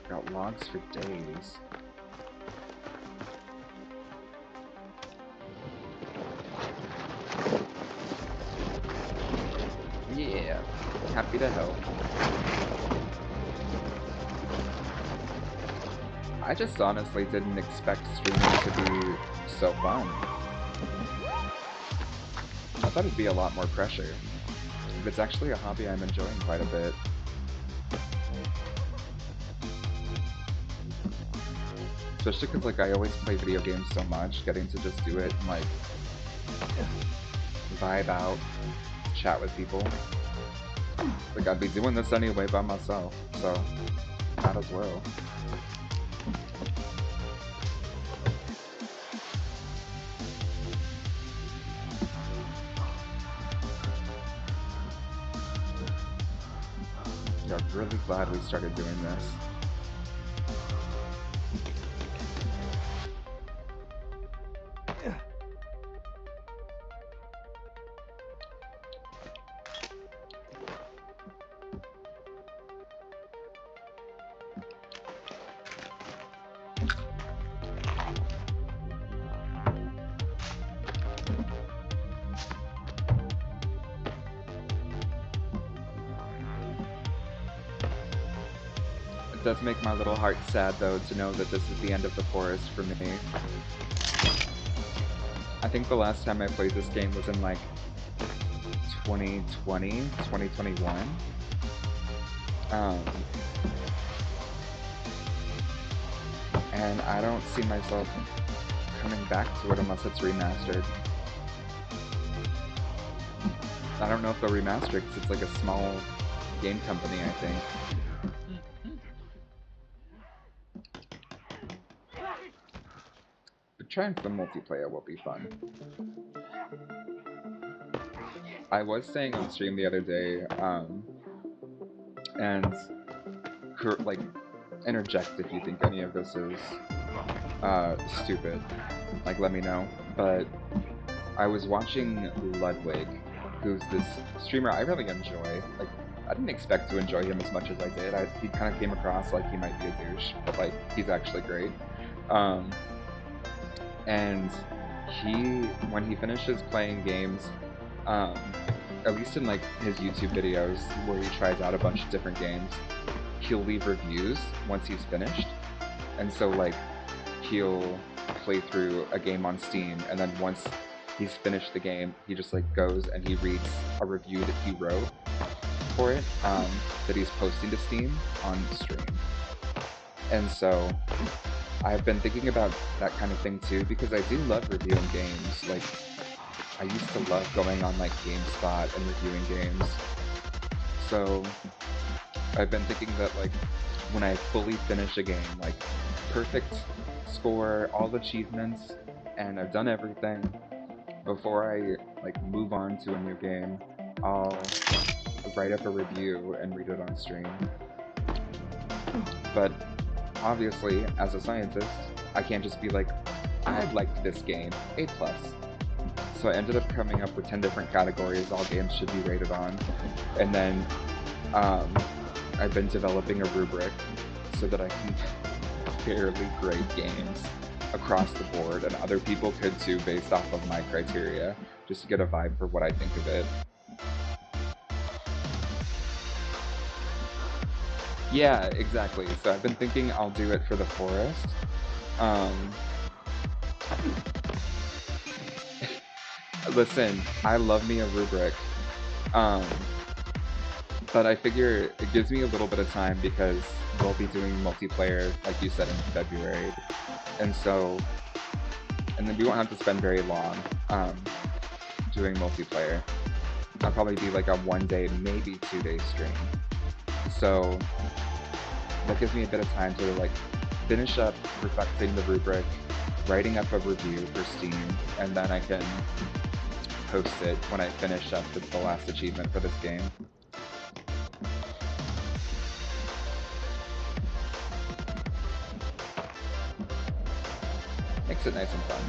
Got logs for days. Yeah, happy to help. I just honestly didn't expect streaming to be so fun. I thought it'd be a lot more pressure. But it's actually a hobby I'm enjoying quite a bit. Especially because like I always play video games so much, getting to just do it and like vibe out, chat with people. Like I'd be doing this anyway by myself, so might as well. Yeah, I'm really glad we started doing this. It does make my little heart sad, though, to know that this is the end of the forest for me. I think the last time I played this game was in, like, 2020, 2021. And I don't see myself coming back to it unless it's remastered. I don't know if they'll remaster it, because it's like a small game company, I think. But trying some multiplayer will be fun. I was saying on stream the other day, and like, interject if you think any of this is stupid. Like, let me know. But I was watching Ludwig, who's this streamer I really enjoy. Like, I didn't expect to enjoy him as much as I did. He kind of came across like he might be a douche, but like he's actually great. And when he finishes playing games, at least in like his YouTube videos where he tries out a bunch of different games, he'll leave reviews once he's finished. And so like he'll play through a game on Steam, and then once he's finished the game, he just like goes and he reads a review that he wrote for it, that he's posting to Steam on stream. And so I've been thinking about that kind of thing too, because I do love reviewing games. Like, I used to love going on like GameSpot and reviewing games. So I've been thinking that like when I fully finish a game, like perfect score, all achievements, and I've done everything, before I like move on to a new game, I'll write up a review and read it on stream. But obviously, as a scientist, I can't just be like, I liked this game, A+. So I ended up coming up with 10 different categories all games should be rated on. And then I've been developing a rubric so that I can fairly grade games across the board, and other people could too based off of my criteria, just to get a vibe for what I think of it. Yeah, exactly. So I've been thinking I'll do it for the forest. Um, Listen, I love me a rubric. Um, but I figure it gives me a little bit of time because we'll be doing multiplayer, like you said, in February. And so, and then we won't have to spend very long doing multiplayer. I'll probably be like a 1 day, maybe 2 day stream. So that gives me a bit of time to like finish up perfecting the rubric, writing up a review for Steam, and then I can post it when I finish up the last achievement for this game. Makes it nice and fun.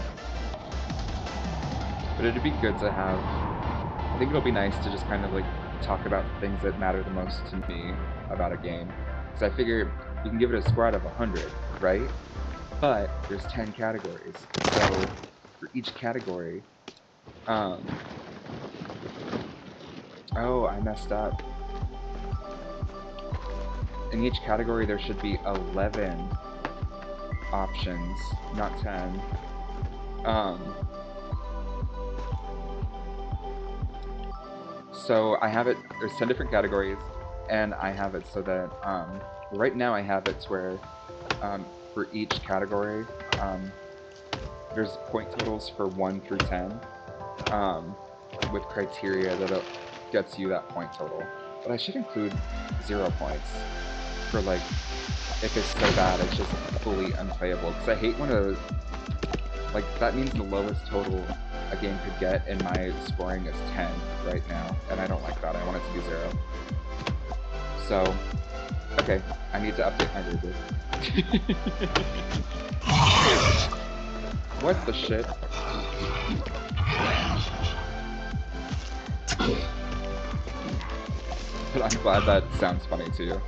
But it'd be good to have, I think it'll be nice to just kind of like talk about the things that matter the most to me about a game. Because I figure you can give it a score out of 100, right? But there's 10 categories. So for each category, oh, I messed up. In each category there should be 11 options, not 10. So I have it, there's 10 different categories, and I have it so that, right now I have it to where, for each category, there's point totals for 1 through 10, with criteria that gets you that point total. But I should include 0 points for, like, if it's so bad it's just fully unplayable. Because I hate when like, that means the lowest total a game could get in my scoring is 10 right now, and I don't like that. I want it to be 0. So, okay, I need to update my rubric. What the shit? But I'm glad that sounds funny to you.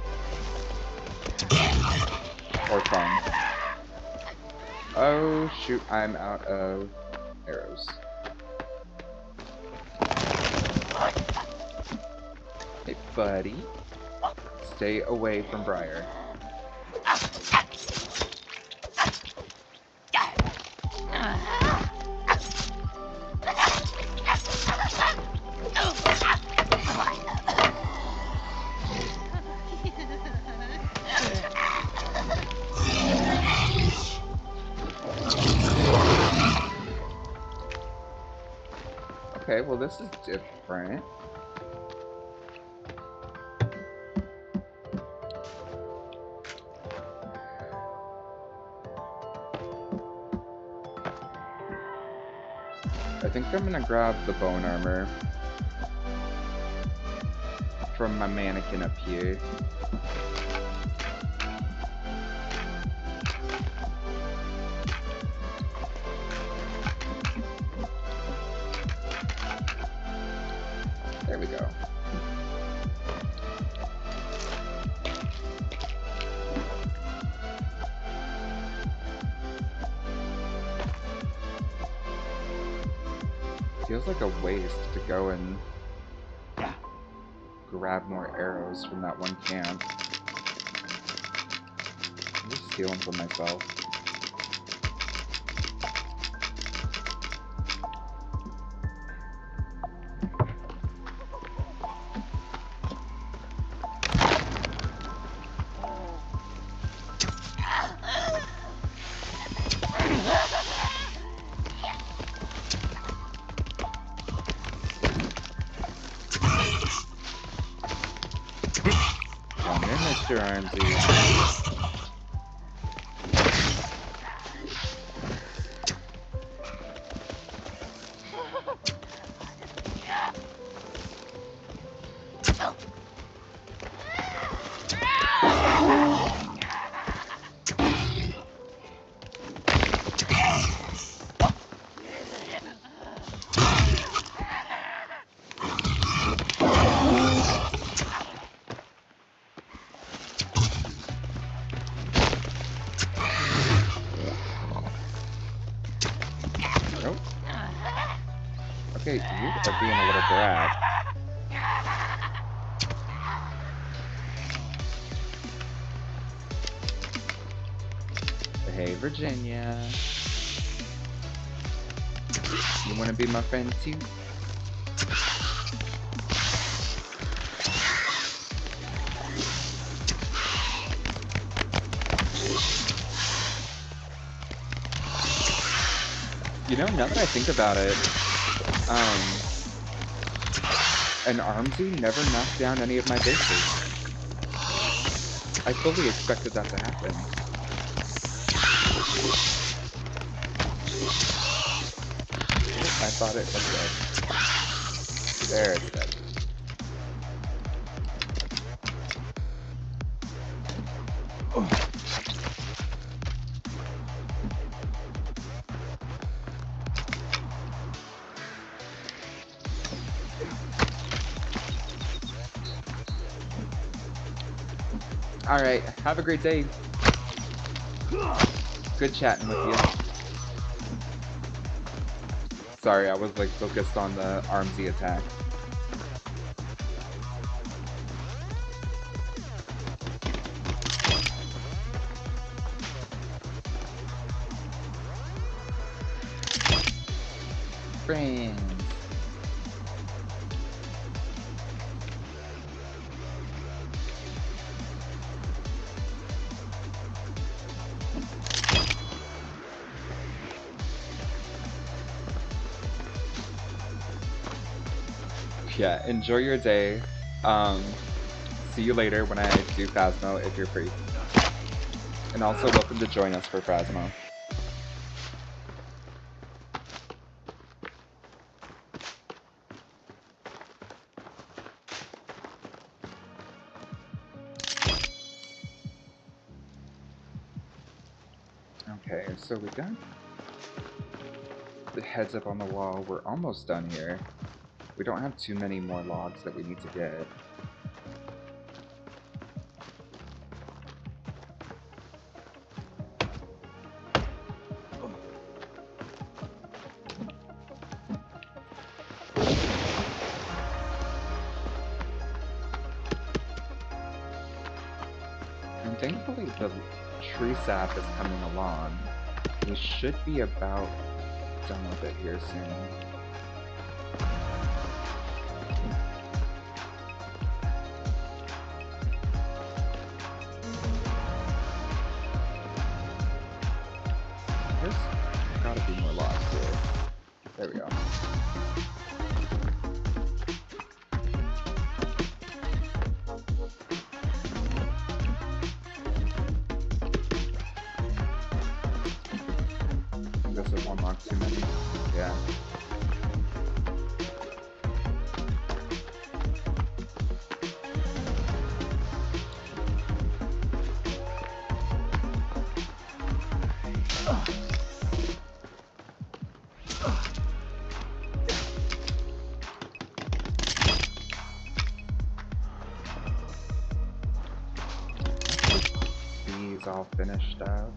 Or fun. Oh shoot, I'm out of arrows. Hey buddy. Stay away from Briar. Okay, well this is different. I think I'm gonna grab the bone armor from my mannequin up here. There we go. Feels like a waste to go and grab more arrows from that one camp. I'm just stealing from myself. Come here, Mr. Armsy. Nope. Okay, you are being a little brat. Hey, Virginia. You wanna be my friend too? You know, now that I think about it, an Armsy never knocked down any of my bases. I fully expected that to happen. I thought it was dead. There, it's dead. Alright, have a great day. Good chatting with you. Sorry, I was like focused on the Armsy attack. Friends. Yeah, enjoy your day. See you later when I do Phasmo if you're free. And also welcome to join us for Phasmo. Okay, so we got the heads up on the wall. We're almost done here. We don't have too many more logs that we need to get. And thankfully the tree sap is coming along. We should be about done with it here soon. There's gotta be more logs here. There we go. This is one log too many. Yeah. These all finished up.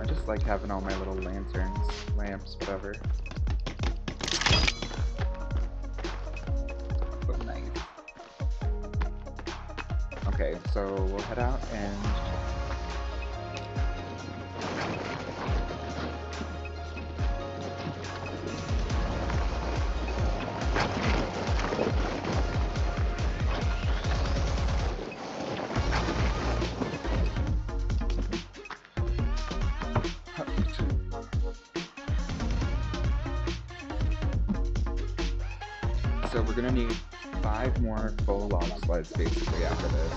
I just like having all my little lanterns, lamps, whatever. So nice. Okay, so we'll head out and so we're gonna need 5 more full log sleds basically after this.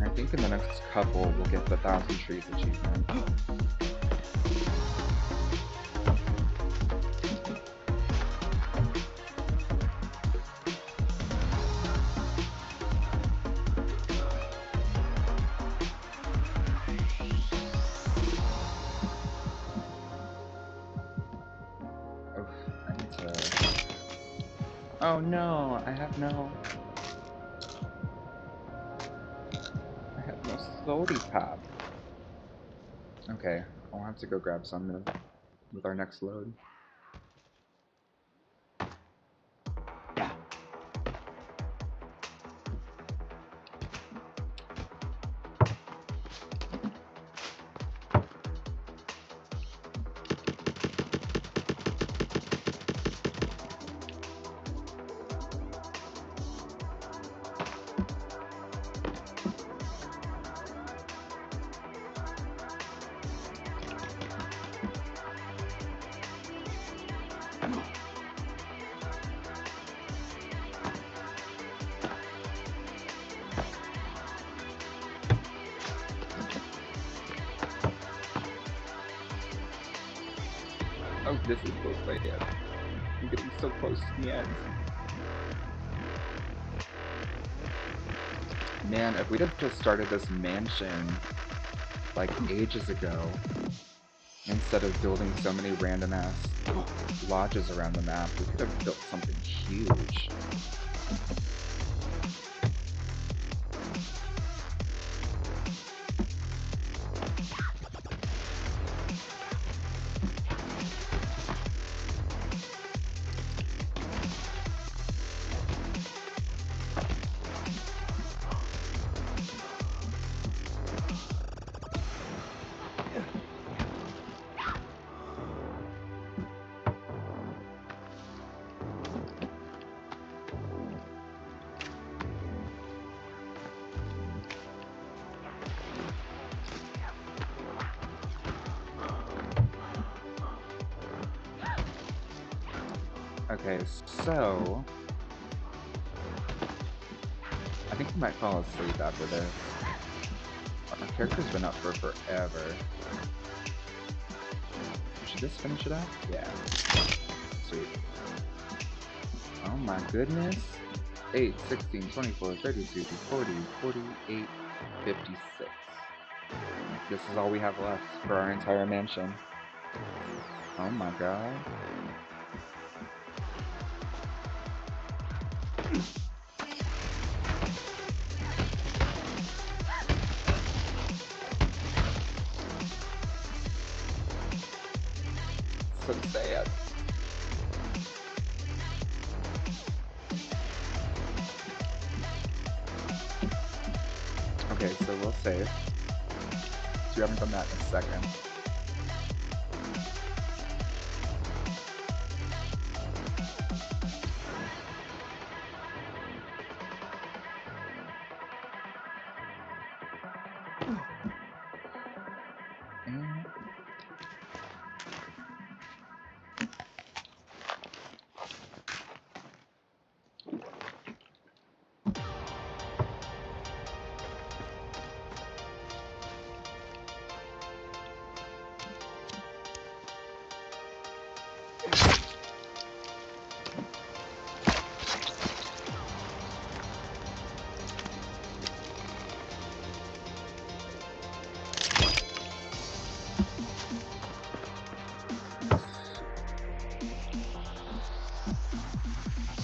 I think in the next couple we'll get the 1,000 trees achievement. Oh no, I have no slowly pop. Okay, I'll have to go grab some with our next load. This is close by yet. I'm getting so close to the end. Man, if we'd have just started this mansion like ages ago, instead of building so many random ass lodges around the map, we could have built something huge. Okay, so I think we might fall asleep after this. Our character's been up for forever. Should this finish it up? Yeah. Sweet. Oh my goodness. 8, 16, 24, 32, 40, 48, 56. This is all we have left for our entire mansion. Oh my god. So sad. Okay, so we'll save. So we haven't done that in a second.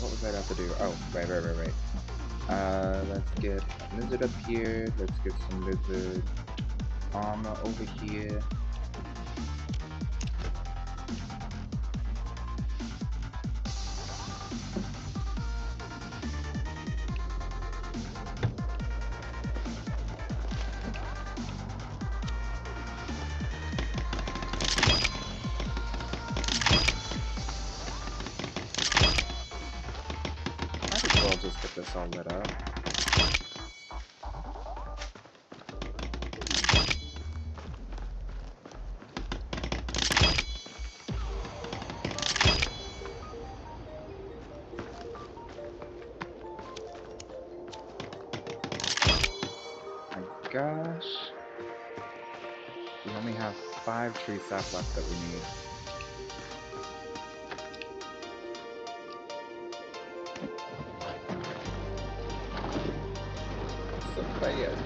What was I about to do? Oh, right. Let's get lizard up here. Let's get some lizard armor over here. Might as well just get this all lit up. My gosh. We only have 5 tree sap left that we need. So bad.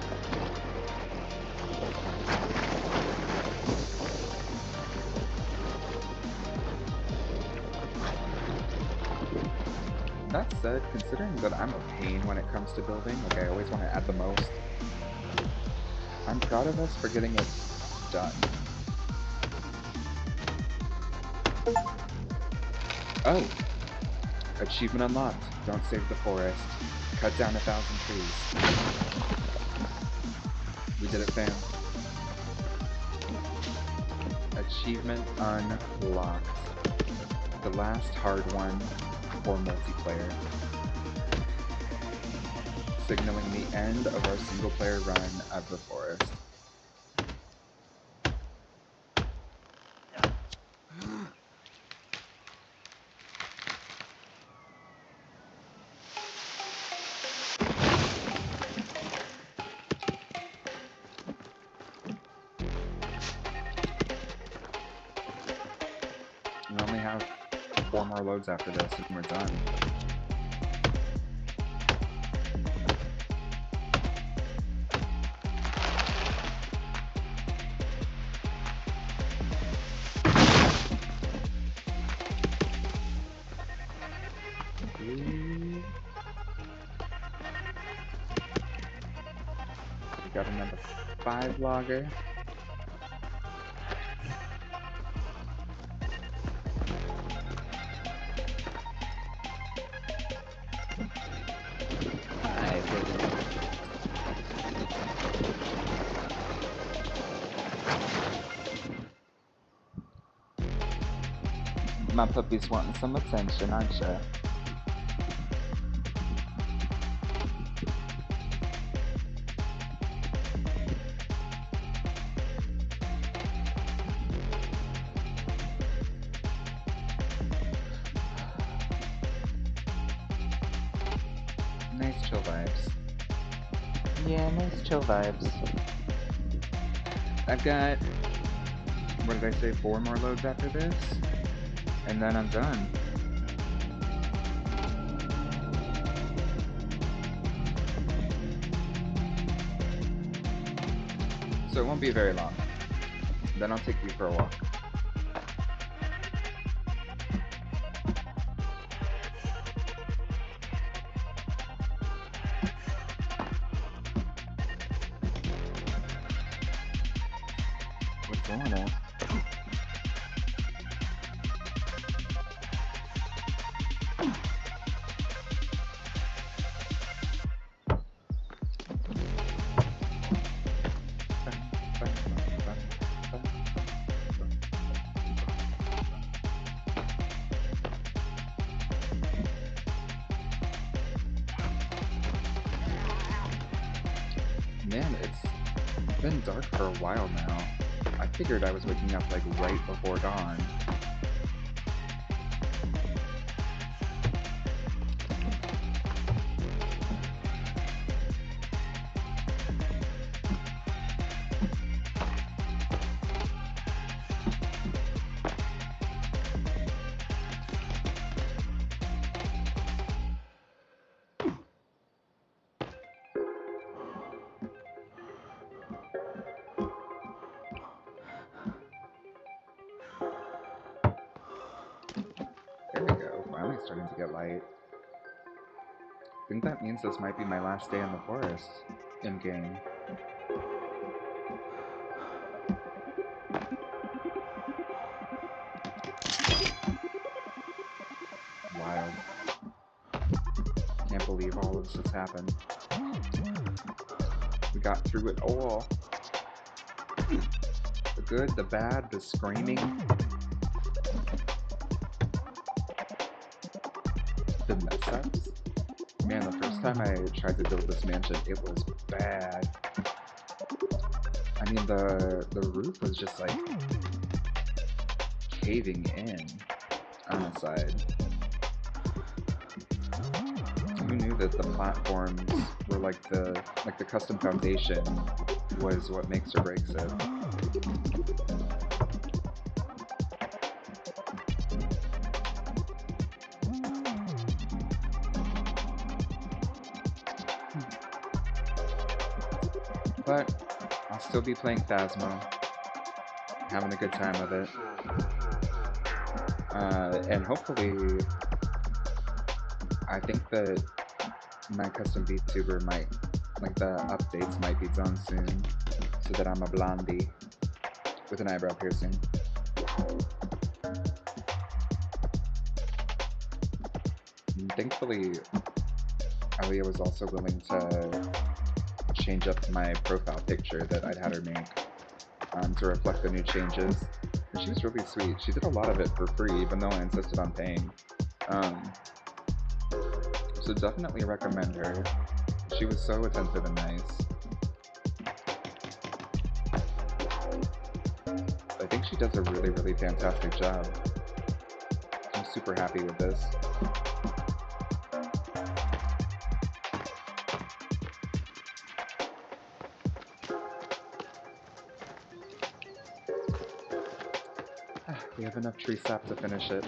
That said, considering that I'm a pain when it comes to building, like I always want to add the most, I'm proud of us for getting it done. Oh! Achievement unlocked. Don't save the forest. Cut down 1,000 trees. We did it, fam. Achievement unlocked. The last hard one for multiplayer. Signaling the end of our single-player run of the forest. We only 4 more loads after this and we're done. We got another 5 logger. My puppy's wanting some attention, aren't you? Nice chill vibes. Yeah, nice chill vibes. I've got, what did I say, 4 more loads after this? And then I'm done. So it won't be very long. Then I'll take you for a walk. What's going on? Man, it's been dark for a while now. I figured I was waking up like right before dawn. There we go, finally starting to get light. I think that means this might be my last day in the forest, in-game. Wild. Can't believe all of this has happened. We got through it all. The good, the bad, the screaming. The mess-ups. Man, the first time I tried to build this mansion, it was bad. I mean, the roof was just like caving in on the side. Who knew that the platforms were like the custom foundation was what makes or breaks it? But I'll still be playing Phasmo, having a good time with it. And hopefully, I think that my custom VTuber might, like the updates might be done soon, so that I'm a blondie with an eyebrow piercing. And thankfully, Alia was also willing to change up my profile picture that I'd had her make to reflect the new changes. And she was really sweet. She did a lot of it for free, even though I insisted on paying. So definitely recommend her. She was so attentive and nice. I think she does a really, really fantastic job. I'm super happy with this. We have enough tree sap to finish it.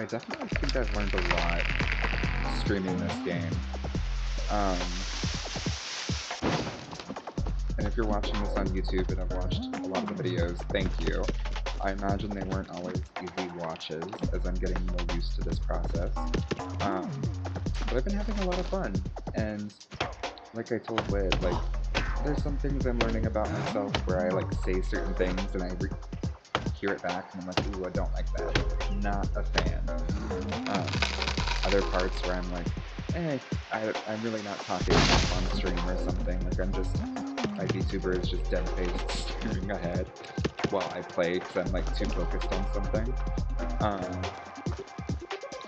I definitely think I've learned a lot streaming this game. Um, and if you're watching this on YouTube and have watched a lot of the videos, thank you. I imagine they weren't always easy watches, as I'm getting more used to this process. But I've been having a lot of fun, and like I told Whit, like, there's some things I'm learning about myself where I, like, say certain things and I hear it back and I'm like, ooh, I don't like that. Not a fan. Um, Other parts where I'm like, I'm really not talking on stream or something. Like, my VTuber is just dead-faced staring ahead while I play because I'm, like, too focused on something.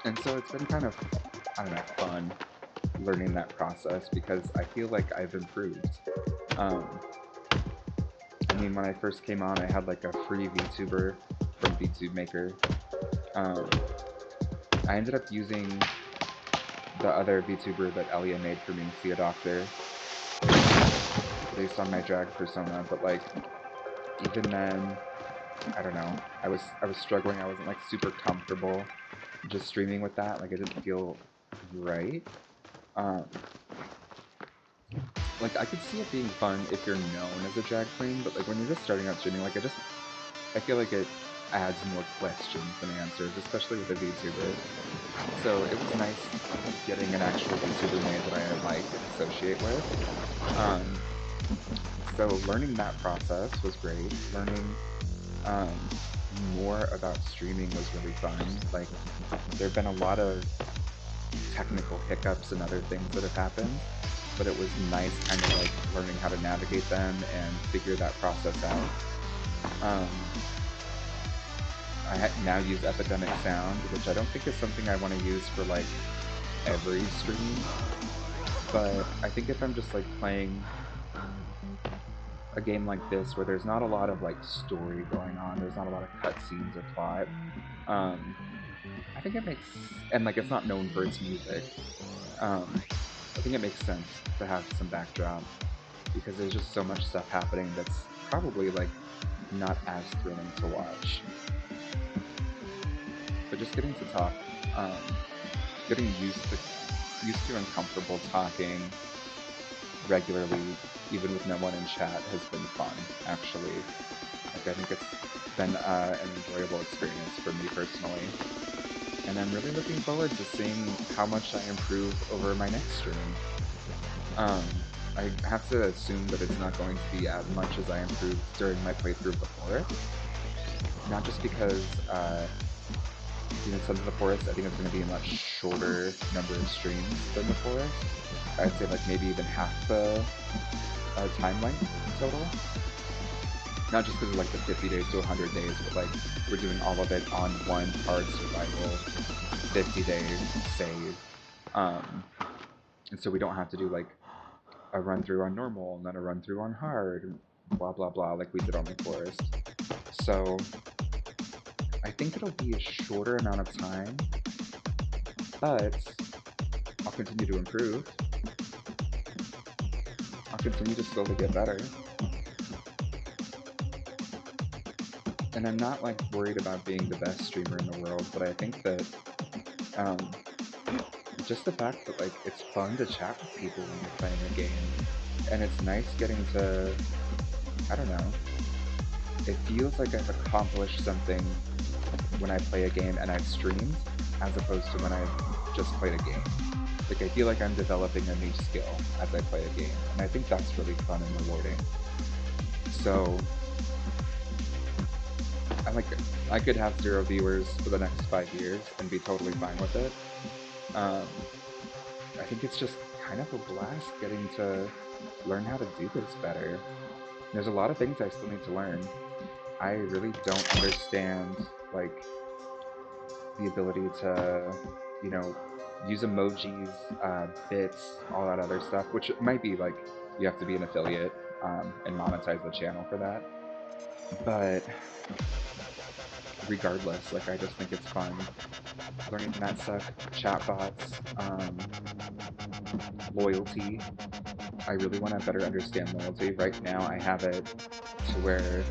And so it's been kind of, I don't know, fun learning that process because I feel like I've improved. I mean, when I first came on, I had like a free VTuber from VTube Maker. I ended up using the other VTuber that Elia made for me, Sea Doctor, based on my drag persona, but like, even then, I don't know, I was struggling. I wasn't like super comfortable just streaming with that. Like, it didn't feel right. Like, I could see it being fun if you're known as a drag queen, but like when you're just starting out streaming, like I feel like it adds more questions than answers, especially with a VTuber. So it was nice getting an actual VTuber made that I like and associate with. So learning that process was great. Learning more about streaming was really fun. Like, there have been a lot of technical hiccups and other things that have happened, but it was nice kind of like learning how to navigate them and figure that process out. I now use Epidemic Sound, which I don't think is something I want to use for like every stream, but I think if I'm just like playing a game like this where there's not a lot of like story going on, there's not a lot of cutscenes or plot, I think it makes, and like it's not known for its music, I think it makes sense to have some backdrop because there's just so much stuff happening that's probably like not as thrilling to watch. But just getting to talk, getting used to and comfortable talking regularly, even with no one in chat, has been fun, actually. Like, I think it's been an enjoyable experience for me personally. And I'm really looking forward to seeing how much I improve over my next stream. I have to assume that it's not going to be as much as I improved during my playthrough before. Not just because, Sons of the Forest, I think it's going to be a much shorter number of streams than the Forest. I'd say like maybe even half the time length total. Not just because of like the 50 days to 100 days, but like we're doing all of it on one hard survival, 50 days save. And so we don't have to do like a run through on normal and then a run through on hard, blah blah blah, like we did on the Forest. So I think it'll be a shorter amount of time, but I'll continue to improve. I'll continue to slowly get better. And I'm not like worried about being the best streamer in the world, but I think that just the fact that like it's fun to chat with people when you're playing a game, and it's nice getting to, I don't know, it feels like I've accomplished something when I play a game and I've streamed, as opposed to when I've just played a game. Like, I feel like I'm developing a new skill as I play a game, and I think that's really fun and rewarding. So, I could have 0 viewers for the next 5 years and be totally fine with it. I think it's just kind of a blast getting to learn how to do this better. There's a lot of things I still need to learn. I really don't understand, like, the ability to, use emojis, bits, all that other stuff, which might be, like, you have to be an affiliate and monetize the channel for that. But regardless, like, I just think it's fun learning that stuff. Chatbots, loyalty. I really want to better understand loyalty. Right now, I have it to where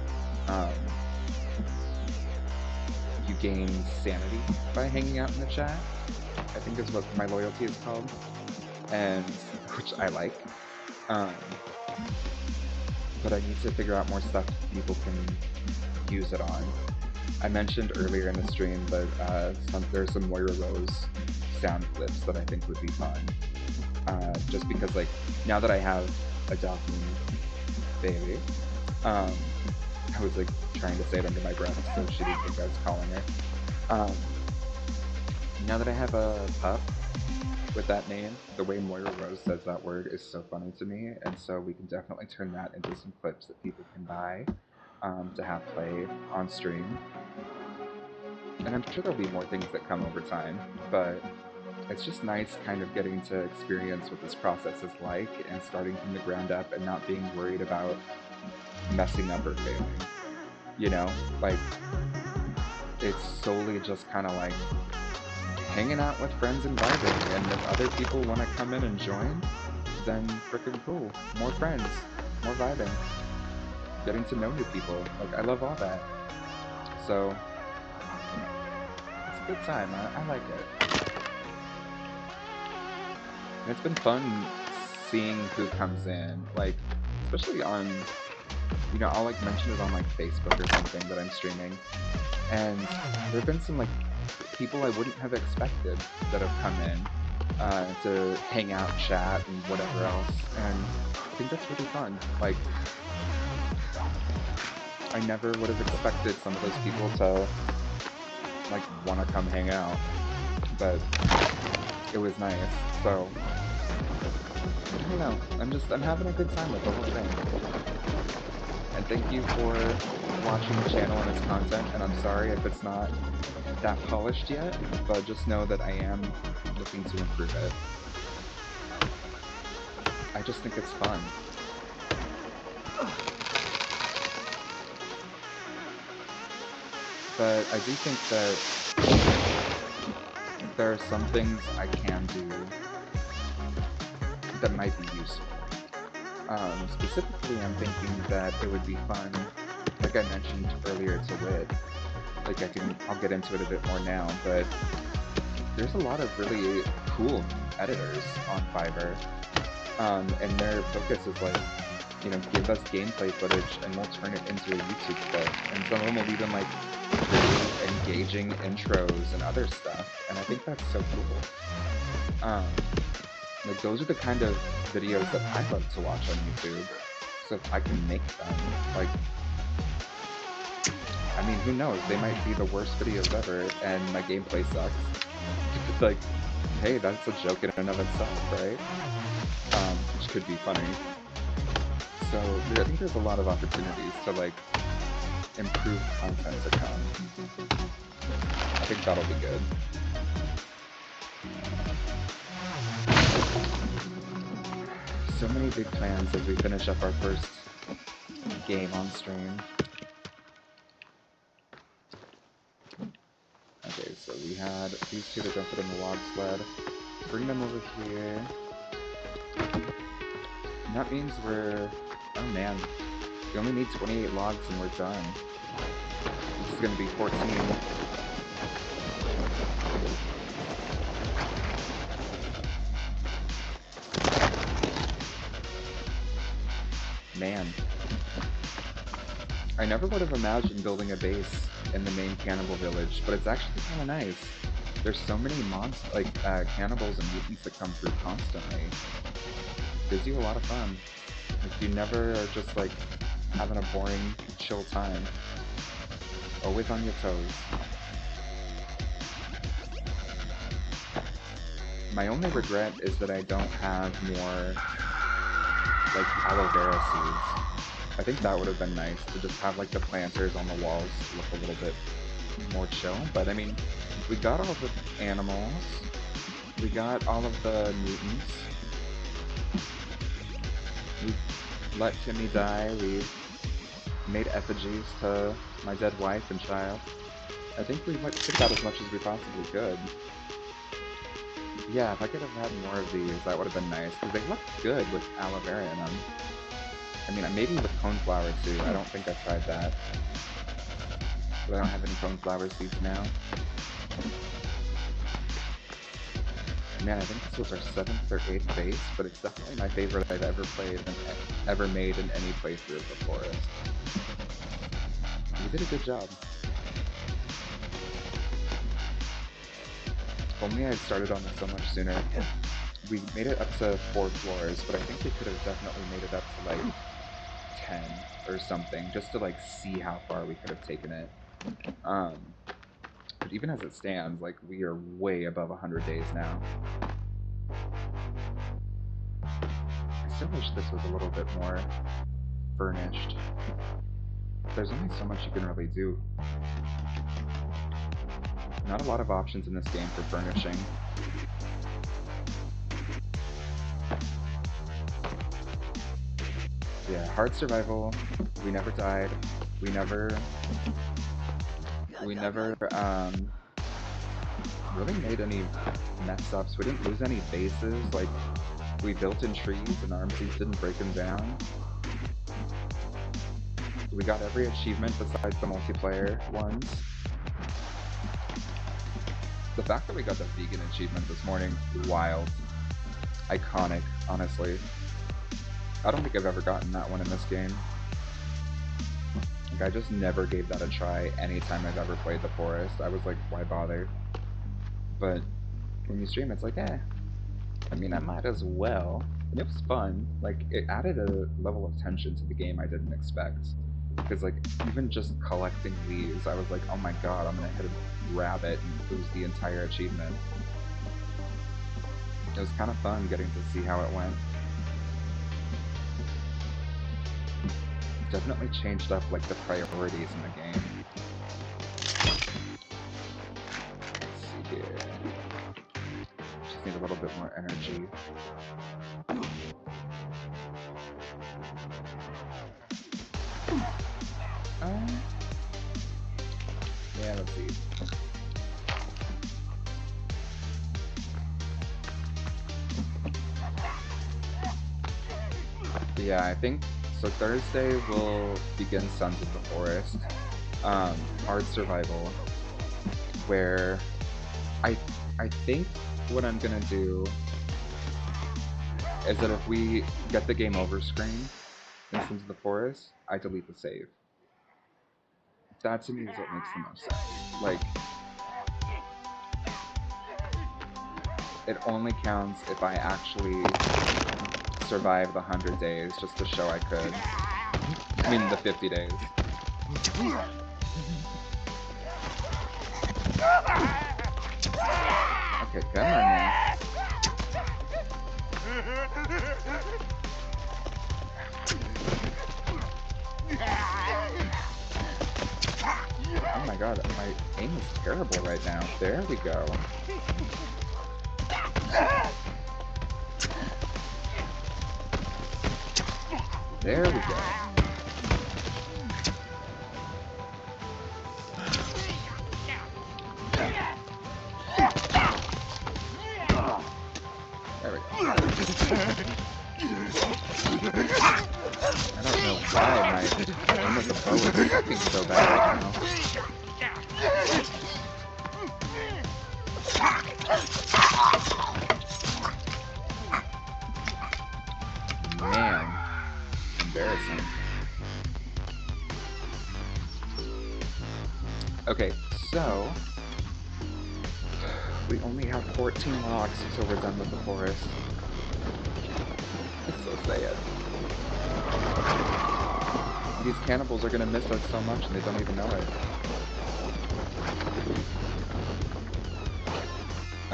you gain sanity by hanging out in the chat, I think is what my loyalty is called, and which I like. But I need to figure out more stuff people can use it on. I mentioned earlier in the stream that there's some Moira Rose sound clips that I think would be fun. Just because, like, now that I have a Daphne baby, I was like trying to say it under my breath so she didn't think I was calling her. Now that I have a pup with that name, the way Moira Rose says that word is so funny to me, and so we can definitely turn that into some clips that people can buy to have play on stream. And I'm sure there'll be more things that come over time, but it's just nice kind of getting to experience what this process is like and starting from the ground up and not being worried about messing up or failing. You know, like, it's solely just kind of like hanging out with friends and vibing, and if other people want to come in and join, then freaking cool. More friends, more vibing, getting to know new people. Like, I love all that. So, it's a good time. I like it. And it's been fun seeing who comes in, like, especially on, you know, I'll like mention it on like Facebook or something that I'm streaming, and there have been some like people I wouldn't have expected that have come in to hang out, chat, and whatever else, and I think that's really fun. Like, I never would have expected some of those people to like want to come hang out, but it was nice. So I don't know, I'm having a good time with the whole thing. And thank you for watching the channel and its content, and I'm sorry if it's not that polished yet, but just know that I am looking to improve it. I just think it's fun. But I do think that there are some things I can do that might be useful. Specifically, I'm thinking that it would be fun, like I mentioned earlier to Wit, like I'll get into it a bit more now, but there's a lot of really cool editors on Fiverr, and their focus is like, you know, give us gameplay footage and we'll turn it into a YouTube clip, and some of them will even like really engaging intros and other stuff, and I think that's so cool. Like, those are the kind of videos that I love to watch on YouTube, so if I can make them, like, I mean, who knows, they might be the worst videos ever, and my gameplay sucks. Like, hey, that's a joke in and of itself, right? Which could be funny. So, I think there's a lot of opportunities to, like, improve content to come. I think that'll be good. So many big plans as we finish up our first game on stream. Okay, so we had these two that don't fit in the log sled. Bring them over here. And that means we're... oh man. We only need 28 logs and we're done. This is gonna be 14. Man. I never would have imagined building a base in the main cannibal village, but it's actually kind of nice. There's so many cannibals and mutants that come through constantly. It gives you a lot of fun. Like, you never are just like having a boring, chill time. Always on your toes. My only regret is that I don't have more like aloe vera seeds. I think that would have been nice to just have like the planters on the walls look a little bit more chill, but I mean, we got all the animals, we got all of the mutants, we let Timmy die, we made effigies to my dead wife and child. I think we took out as much as we possibly could. Yeah, if I could have had more of these, that would have been nice, because they look good with aloe vera in them. I mean, maybe with coneflower too, I don't think I've tried that. but I don't have any coneflower seeds now. Man, I think this was our 7th or 8th base, but it's definitely my favorite I've ever played and ever made in any playthrough of the forest. We did a good job. If only I had started on this so much sooner. We made it up to 4 floors, but I think we could have definitely made it up to like 10 or something, just to like see how far we could have taken it. But even as it stands, like, we are way above 100 days now. I still wish this was a little bit more furnished. There's only so much you can really do. Not a lot of options in this game for furnishing. Yeah, hard survival. We never died. We never really made any mess-ups. We didn't lose any bases. Like, we built in trees and Armseeds didn't break them down. We got every achievement besides the multiplayer ones. The fact that we got the vegan achievement this morning, wild. Iconic, honestly. I don't think I've ever gotten that one in this game. Like, I just never gave that a try anytime I've ever played the forest. I was like, why bother? But when you stream, it's like, eh. I mean, I might as well. And it was fun. Like, it added a level of tension to the game I didn't expect. Because, like, even just collecting leaves, I was like, oh my god, I'm gonna hit a rabbit and lose the entire achievement. It was kind of fun getting to see how it went. Definitely changed up, like, the priorities in the game. Let's see here. Just need a little bit more energy. Yeah, let's see. Yeah, I think so. Thursday we'll begin Sons of the Forest, Art Survival, where I think what I'm gonna do is that if we get the game over screen in Sons of the Forest, I delete the save. That to me is what makes the most sense. Like, it only counts if I actually survive the 100 days just to show I could. I mean, the 50 days. Okay, come on now. Oh my god, my aim is terrible right now. There we go. There we go. There we go. I don't know why my aim with the bow is sucking so bad right now. Man. Embarrassing. Okay, so we only have 14 logs until we're done with the forest. It's so sad. These cannibals are gonna miss us so much and they don't even know it.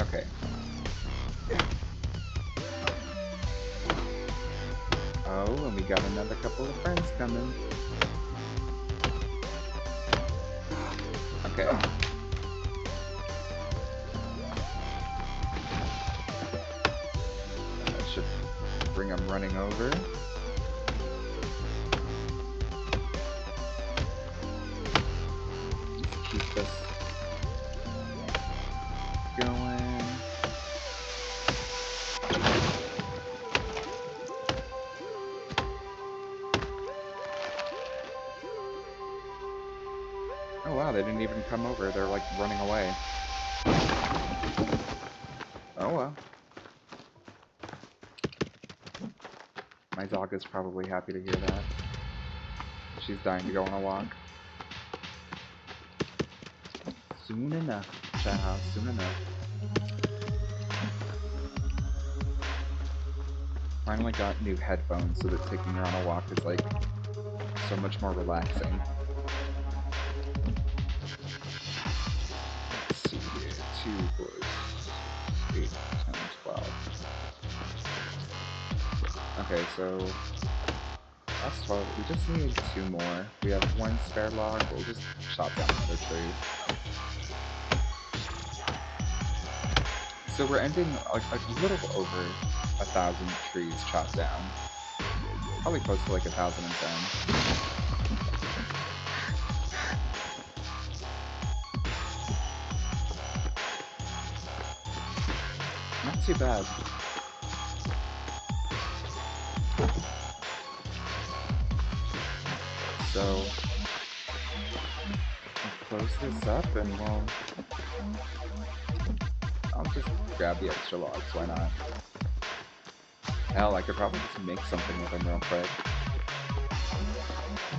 Okay. Oh, and we got another couple of friends coming. Okay. That should bring them running over. Just keep this going. Oh wow, they didn't even come over. They're like running away. Oh well. My dog is probably happy to hear that. She's dying to go on a walk. Soon enough, child, soon enough. Finally got new headphones so that taking her on a walk is like so much more relaxing. Let's see here. 2 plus 8, 10, 12. Okay, so that's 12. We just need 2 more. We have 1 spare log. We'll just chop down another tree. So we're ending like a little over 1,000 trees chopped down. Probably close to like 1,010. Not too bad. So we'll close this up and I'll just grab the extra logs, why not? Hell, I could probably just make something with them real quick.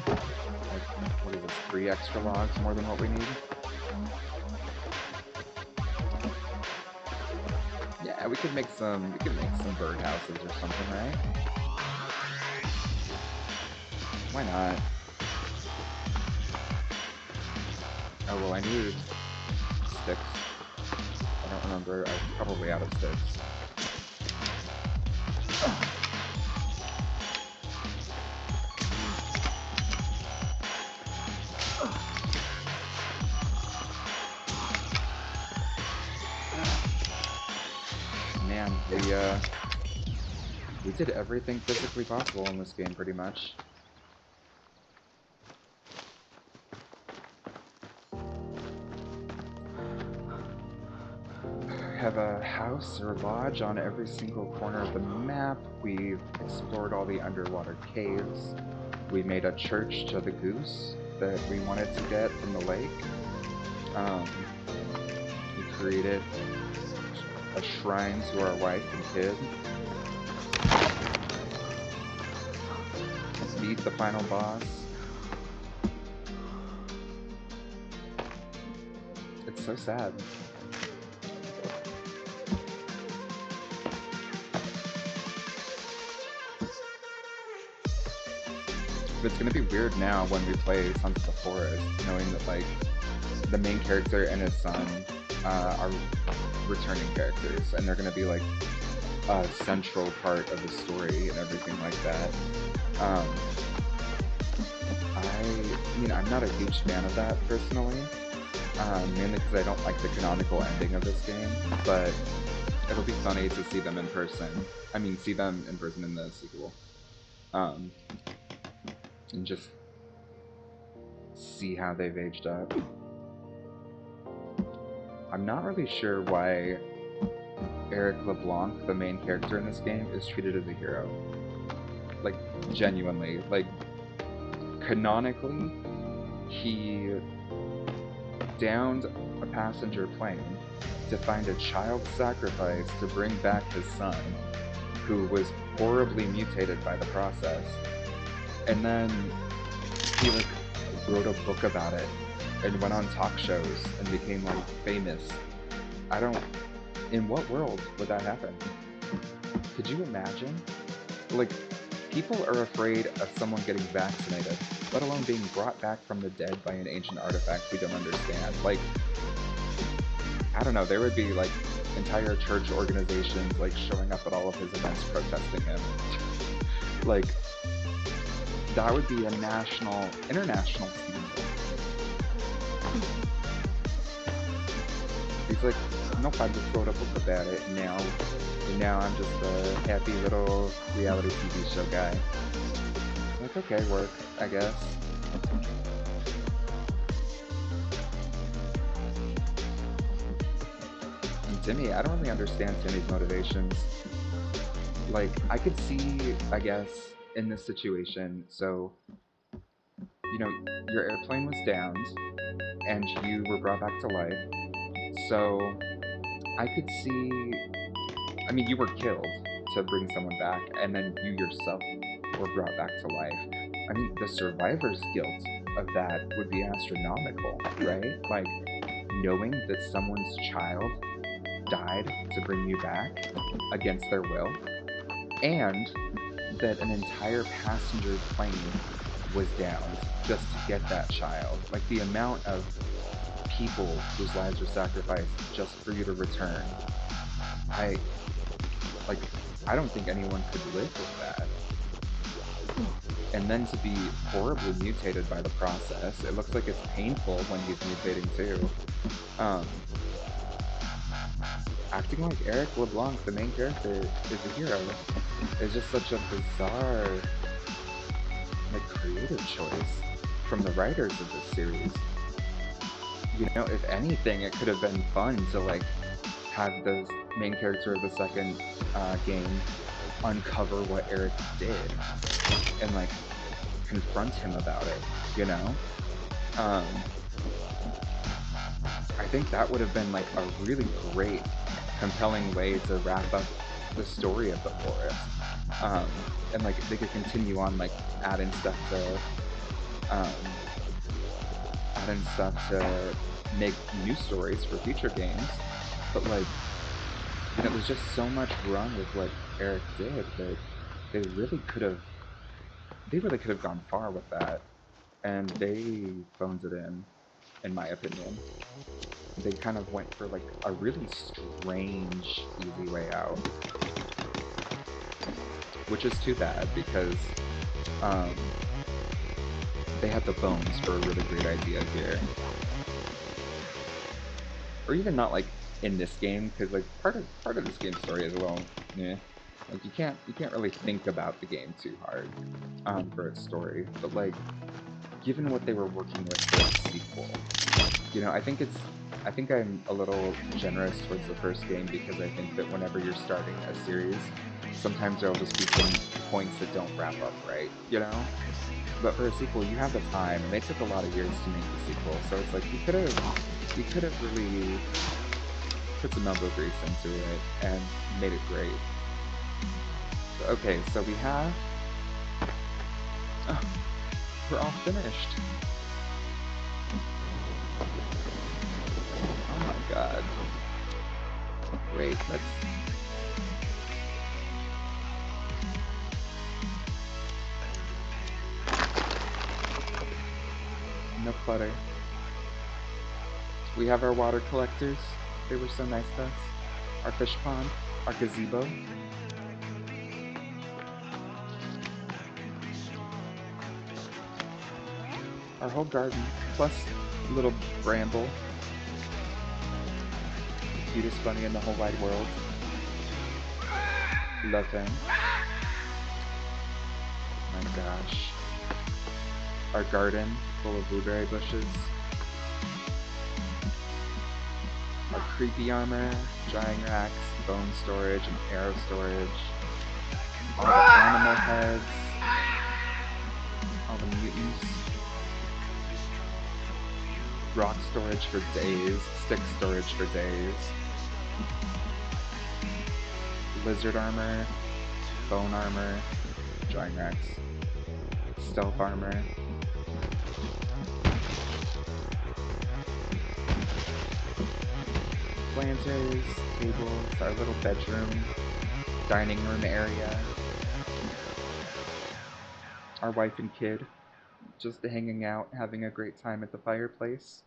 Like, what is this, 3 extra logs more than what we need? Yeah, we could make some birdhouses or something, right? Why not? Oh, well, I need sticks. I don't remember. I'm probably out of sticks. Man, we did everything physically possible in this game, pretty much. Have a house or lodge on every single corner of the map. We've explored all the underwater caves. We made a church to the goose that we wanted to get from the lake. We created a shrine to our wife and kid. Beat the final boss. It's so sad. But it's gonna be weird now when we play Sons of the Forest, knowing that like the main character and his son are returning characters, and they're gonna be like a central part of the story and everything like that. I mean, I'm not a huge fan of that personally, mainly because I don't like the canonical ending of this game, but it'll be funny to see them in person. I mean, see them in person in the sequel. And just see how they've aged up. I'm not really sure why Eric LeBlanc, the main character in this game, is treated as a hero. Like, genuinely. Like, canonically, he downed a passenger plane to find a child sacrifice to bring back his son, who was horribly mutated by the process. And then he like wrote a book about it and went on talk shows and became like famous. In what world would that happen? Could you imagine? Like, people are afraid of someone getting vaccinated, let alone being brought back from the dead by an ancient artifact we don't understand. Like, I don't know, there would be like entire church organizations like showing up at all of his events protesting him. Like, that would be a international scandal. He's like, nope, I just wrote a book about it, and now I'm just a happy little reality TV show guy. Like, okay, work, I guess. And Timmy, I don't really understand Timmy's motivations. Like, I could see, I guess, in this situation, so you know, your airplane was downed and you were brought back to life. So I could see, I mean, you were killed to bring someone back, and then you yourself were brought back to life. I mean, the survivor's guilt of that would be astronomical, right? Like, knowing that someone's child died to bring you back against their will, and that an entire passenger plane was downed just to get that child. Like, the amount of people whose lives were sacrificed just for you to return. I like I don't think anyone could live with that. And then to be horribly mutated by the process. It looks like it's painful when he's mutating too. Um, Acting like Eric LeBlanc, the main character, is a hero, is just such a bizarre, like, creative choice from the writers of this series. You know, if anything, it could have been fun to, like, have the main character of the second game uncover what Eric did and, like, confront him about it, you know? Um, I think that would have been, like, a really great, compelling way to wrap up the story of the forest. And, like, they could continue on, like, adding stuff to make new stories for future games. But, like, and it was just so much wrong with what Eric did that they really could have gone far with that, and they phoned it in my opinion. They kind of went for, like, a really strange, easy way out, which is too bad because they had the bones for a really great idea here. Or even not, like, in this game, because, like, part of this game's story is a little, yeah. Like, you can't really think about the game too hard for its story. But, like, given what they were working with for the sequel, you know, I think I'm a little generous towards the first game because I think that whenever you're starting a series, sometimes there'll just be some points that don't wrap up right, you know? But for a sequel, you have the time, and they took a lot of years to make the sequel, so it's like you could have really put some elbow grease into it and made it great. Okay, so we have... Oh, we're all finished. Oh my god. Wait, let's... No clutter. We have our water collectors. They were so nice to us. Our fish pond. Our gazebo. Our whole garden. Plus a little bramble. The cutest bunny in the whole wide world. Love him. My gosh. Our garden full of blueberry bushes. Our creepy armor, drying racks, bone storage, and arrow storage. All the animal heads. All the mutants. Rock storage for days. Stick storage for days. Lizard armor. Bone armor. Drying racks. Stealth armor. Planters, tables, our little bedroom, dining room area. Our wife and kid, just hanging out, having a great time at the fireplace.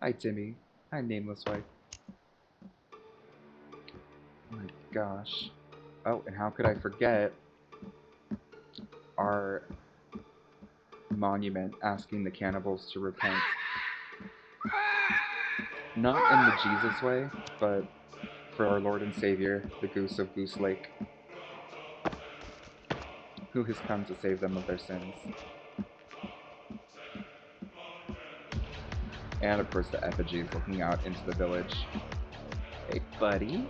Hi, Timmy. Hi, nameless wife. Oh my gosh. Oh, and how could I forget our monument asking the cannibals to repent. Not in the Jesus way, but for our Lord and Savior, the Goose of Goose Lake, who has come to save them of their sins. And of course the effigies looking out into the village. Hey, buddy.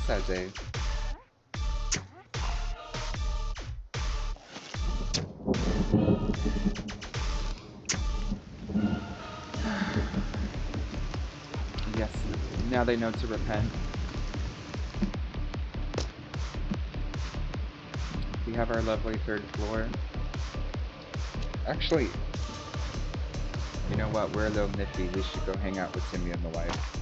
Sad day. Yes, now they know to repent. We have our lovely third floor. Actually, you know what? We're a little nifty. We should go hang out with Timmy and the wife.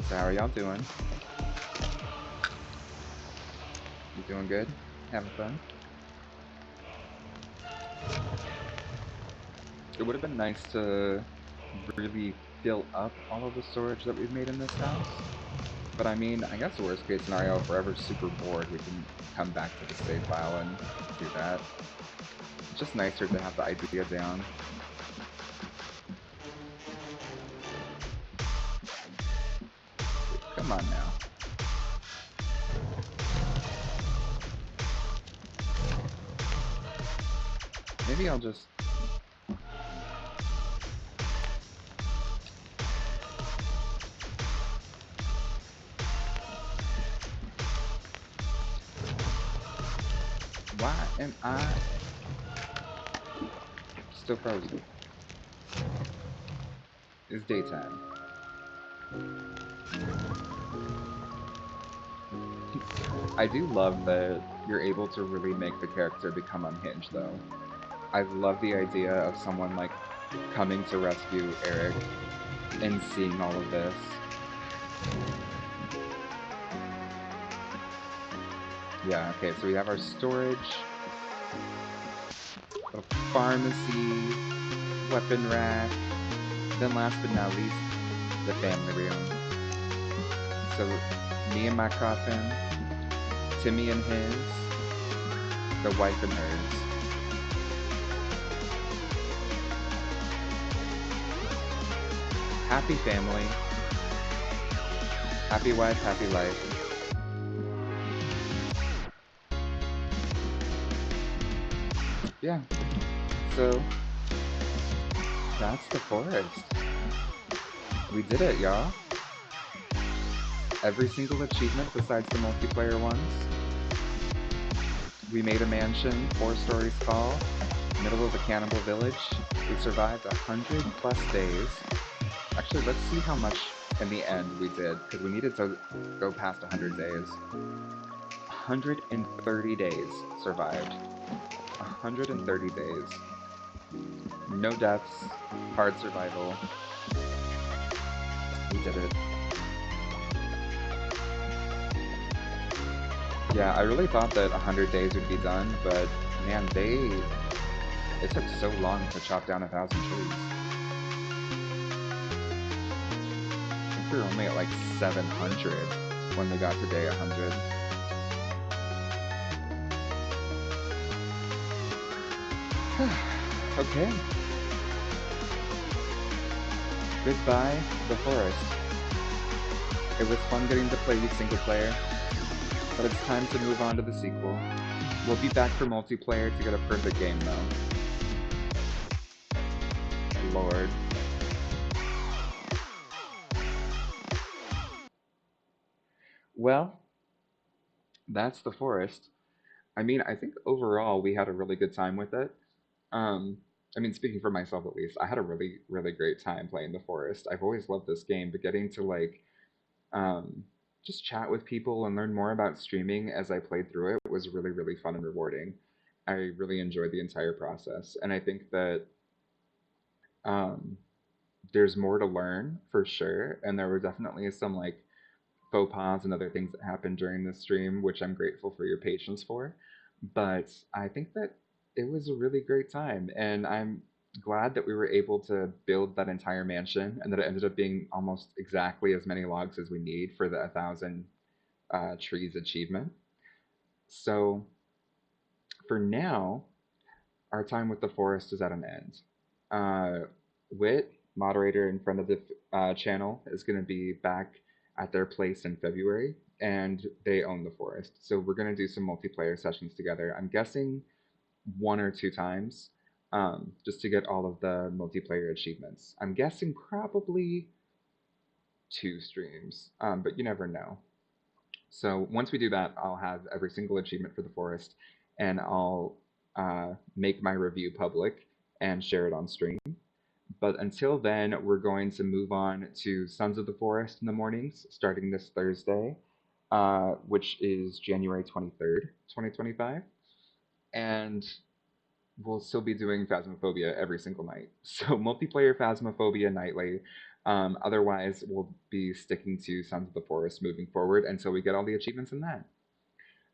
So how are y'all doing? You doing good? Having fun? It would have been nice to really fill up all of the storage that we've made in this house. But I mean, I guess the worst case scenario, if we're ever super bored, we can come back to the save file and do that. It's just nicer to have the idea down. Come on now. Maybe I'll just... Why am I still frozen? It's daytime. I do love that you're able to really make the character become unhinged, though. I love the idea of someone, like, coming to rescue Eric and seeing all of this. Yeah, okay, so we have our storage, a pharmacy, weapon rack, then last but not least, the family room. So, me and my coffin, Timmy and his, the wife and hers. Happy family, happy wife, happy life. Yeah, so that's the forest. We did it, y'all. Every single achievement besides the multiplayer ones. We made a mansion, 4 stories tall, middle of a cannibal village. We survived 100 plus days. Actually, let's see how much in the end we did, because we needed to go past 100 days. 130 days survived. 130 days. No deaths, hard survival. We did it. Yeah, I really thought that 100 days would be done, but man, it took so long to chop down 1,000 trees. I think we were only at like 700 when we got to day 100. Okay. Goodbye, the forest. It was fun getting to play you single player, but it's time to move on to the sequel. We'll be back for multiplayer to get a perfect game, though. Lord. Well, that's the forest. I mean, I think overall we had a really good time with it. Um, I mean, speaking for myself at least, I had a really, really great time playing the forest. I've always loved this game, but getting to like um, just chat with people and learn more about streaming as I played through it was really, really fun and rewarding. I really enjoyed the entire process, and I think that um, there's more to learn for sure. And there were definitely some like faux pas and other things that happened during the stream, which I'm grateful for your patience for. But I think that it was a really great time, and I'm glad that we were able to build that entire mansion and that it ended up being almost exactly as many logs as we need for the 1,000 trees achievement. So for now, our time with the forest is at an end. Wit, moderator and friend of the channel, is going to be back at their place in February, and they own the forest. So we're going to do some multiplayer sessions together. I'm guessing 1 or 2 times. just to get all of the multiplayer achievements. I'm guessing probably 2 streams, but you never know. So once we do that, I'll have every single achievement for the forest, and I'll make my review public and share it on stream. But until then, we're going to move on to Sons of the Forest in the mornings, starting this Thursday, which is January 23rd, 2025. And we'll still be doing Phasmophobia every single night. So multiplayer Phasmophobia nightly. Otherwise, we'll be sticking to Sons of the Forest moving forward until we get all the achievements in that.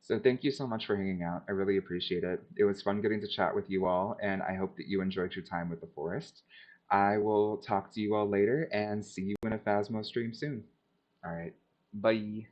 So thank you so much for hanging out. I really appreciate it. It was fun getting to chat with you all, and I hope that you enjoyed your time with the forest. I will talk to you all later and see you in a Phasmo stream soon. All right. Bye.